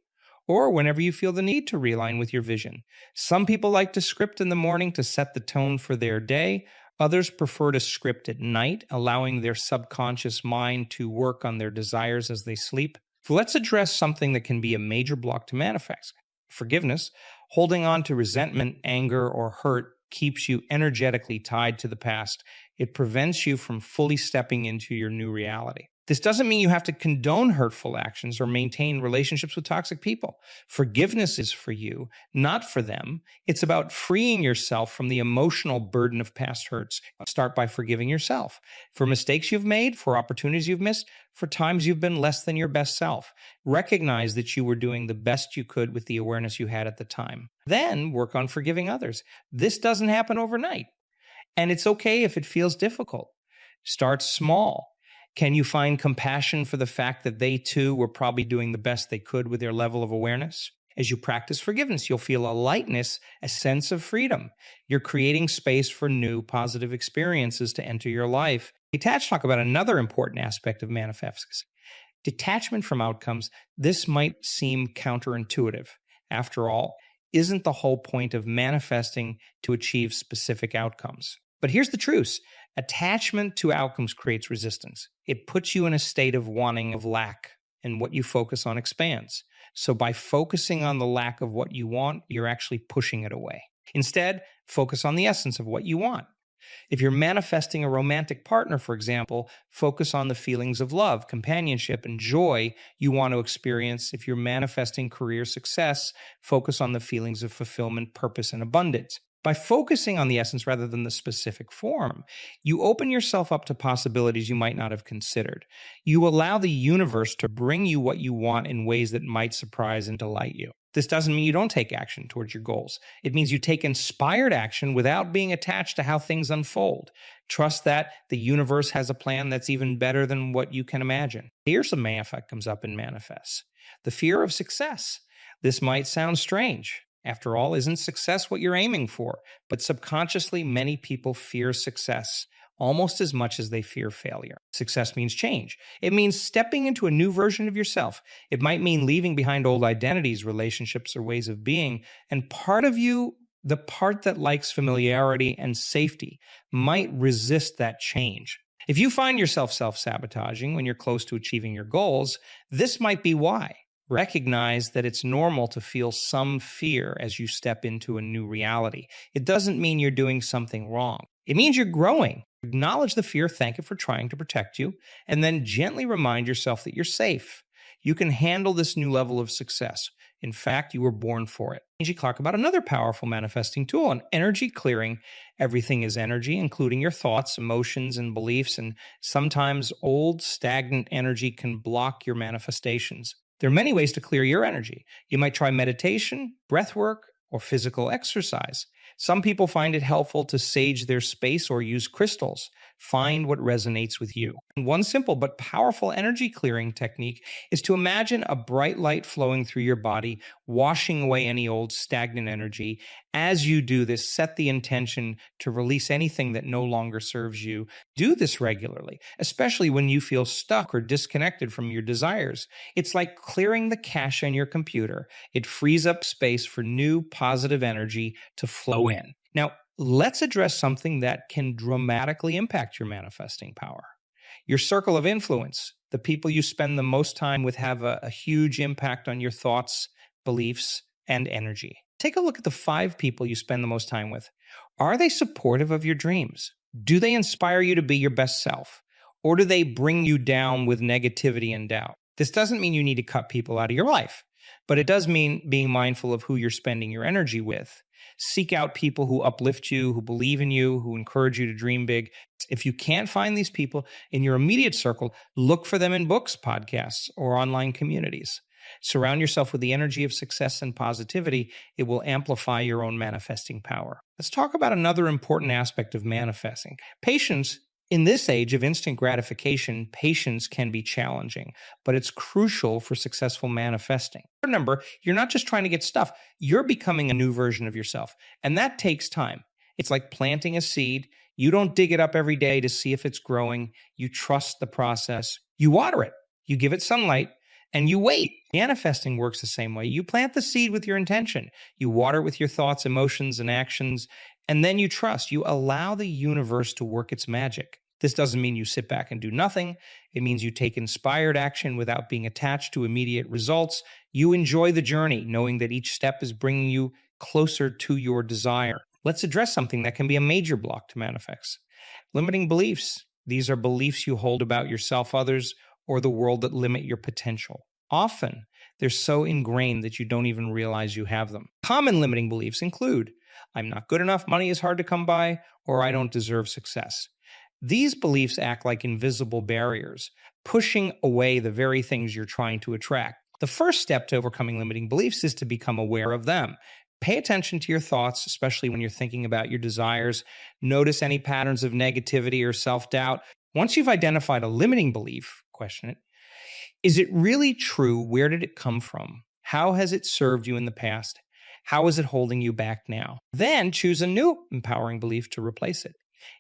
or whenever you feel the need to realign with your vision. Some people like to script in the morning to set the tone for their day. Others prefer to script at night, allowing their subconscious mind to work on their desires as they sleep. So let's address something that can be a major block to manifest. Forgiveness. Holding on to resentment, anger, or hurt keeps you energetically tied to the past. It prevents you from fully stepping into your new reality. This doesn't mean you have to condone hurtful actions or maintain relationships with toxic people. Forgiveness is for you, not for them. It's about freeing yourself from the emotional burden of past hurts. Start by forgiving yourself for mistakes you've made, for opportunities you've missed, for times you've been less than your best self. Recognize that you were doing the best you could with the awareness you had at the time. Then work on forgiving others. This doesn't happen overnight, and it's okay if it feels difficult. Start small. Can you find compassion for the fact that they too were probably doing the best they could with their level of awareness? As you practice forgiveness, you'll feel a lightness, a sense of freedom. You're creating space for new positive experiences to enter your life. Detach, talk about another important aspect of manifesting. Detachment from outcomes. This might seem counterintuitive. After all, isn't the whole point of manifesting to achieve specific outcomes? But here's the truth. Attachment to outcomes creates resistance. It puts you in a state of wanting, of lack, and what you focus on expands. So by focusing on the lack of what you want, you're actually pushing it away. Instead, focus on the essence of what you want. If you're manifesting a romantic partner, for example, focus on the feelings of love, companionship, and joy you want to experience. If you're manifesting career success, focus on the feelings of fulfillment, purpose, and abundance. By focusing on the essence rather than the specific form, you open yourself up to possibilities you might not have considered. You allow the universe to bring you what you want in ways that might surprise and delight you. This doesn't mean you don't take action towards your goals. It means you take inspired action without being attached to how things unfold. Trust that the universe has a plan that's even better than what you can imagine. Here's the main effect comes up in manifests. The fear of success. This might sound strange. After all, isn't success what you're aiming for? But subconsciously, many people fear success almost as much as they fear failure. Success means change. It means stepping into a new version of yourself. It might mean leaving behind old identities, relationships, or ways of being. And part of you, the part that likes familiarity and safety, might resist that change. If you find yourself self-sabotaging when you're close to achieving your goals, this might be why. Recognize that it's normal to feel some fear as you step into a new reality. It doesn't mean you're doing something wrong. It means you're growing. Acknowledge the fear, thank it for trying to protect you, and then gently remind yourself that you're safe. You can handle this new level of success. In fact, you were born for it. Angie Clark about another powerful manifesting tool on energy clearing. Everything is energy, including your thoughts, emotions, and beliefs, and sometimes old, stagnant energy can block your manifestations. There are many ways to clear your energy. You might try meditation, breath work, or physical exercise. Some people find it helpful to sage their space or use crystals. Find what resonates with you. And one simple but powerful energy clearing technique is to imagine a bright light flowing through your body, washing away any old stagnant energy. As you do this, set the intention to release anything that no longer serves you. Do this regularly, especially when you feel stuck or disconnected from your desires. It's like clearing the cache on your computer. It frees up space for new positive energy to flow in. Now, let's address something that can dramatically impact your manifesting power. Your circle of influence, the people you spend the most time with, have a huge impact on your thoughts, beliefs, and energy. Take a look at the 5 people you spend the most time with. Are they supportive of your dreams? Do they inspire you to be your best self? Or do they bring you down with negativity and doubt? This doesn't mean you need to cut people out of your life, but it does mean being mindful of who you're spending your energy with. Seek out people who uplift you, who believe in you, who encourage you to dream big. If you can't find these people in your immediate circle, look for them in books, podcasts, or online communities. Surround yourself with the energy of success and positivity. It will amplify your own manifesting power. Let's talk about another important aspect of manifesting. Patience. In this age of instant gratification, patience can be challenging, but it's crucial for successful manifesting. Remember, you're not just trying to get stuff, you're becoming a new version of yourself, and that takes time. It's like planting a seed. You don't dig it up every day to see if it's growing. You trust the process. You water it. You give it sunlight, and you wait. Manifesting works the same way. You plant the seed with your intention. You water it with your thoughts, emotions, and actions, and then you trust. You allow the universe to work its magic. This doesn't mean you sit back and do nothing. It means you take inspired action without being attached to immediate results. You enjoy the journey, knowing that each step is bringing you closer to your desire. Let's address something that can be a major block to manifest. Limiting beliefs. These are beliefs you hold about yourself, others, or the world that limit your potential. Often, they're so ingrained that you don't even realize you have them. Common limiting beliefs include, I'm not good enough, money is hard to come by, or I don't deserve success. These beliefs act like invisible barriers, pushing away the very things you're trying to attract. The first step to overcoming limiting beliefs is to become aware of them. Pay attention to your thoughts, especially when you're thinking about your desires. Notice any patterns of negativity or self-doubt. Once you've identified a limiting belief, question it. Is it really true? Where did it come from? How has it served you in the past? How is it holding you back now? Then choose a new empowering belief to replace it.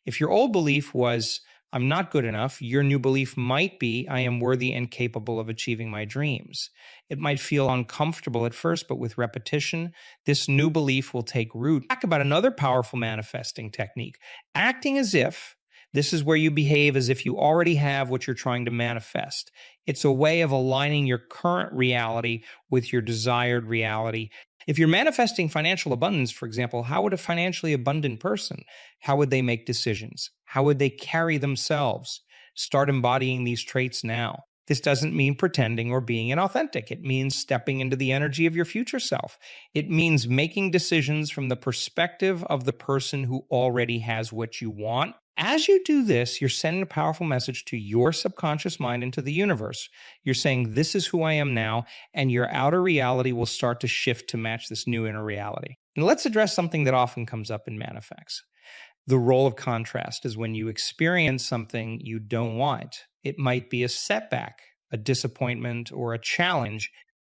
If your old belief was, I'm not good enough, your new belief might be, I am worthy and capable of achieving my dreams. It might feel uncomfortable at first, but with repetition, this new belief will take root. Talk about another powerful manifesting technique, acting as if. This is where you behave as if you already have what you're trying to manifest. It's a way of aligning your current reality with your desired reality. If you're manifesting financial abundance, for example, how would a financially abundant person, how would they make decisions? How would they carry themselves? Start embodying these traits now. This doesn't mean pretending or being inauthentic. It means stepping into the energy of your future self. It means making decisions from the perspective of the person who already has what you want. As you do this, you're sending a powerful message to your subconscious mind and to the universe. You're saying, this is who I am now, and your outer reality will start to shift to match this new inner reality. And let's address something that often comes up in manifests. The role of contrast is when you experience something you don't want. It might be a setback, a disappointment, or a challenge.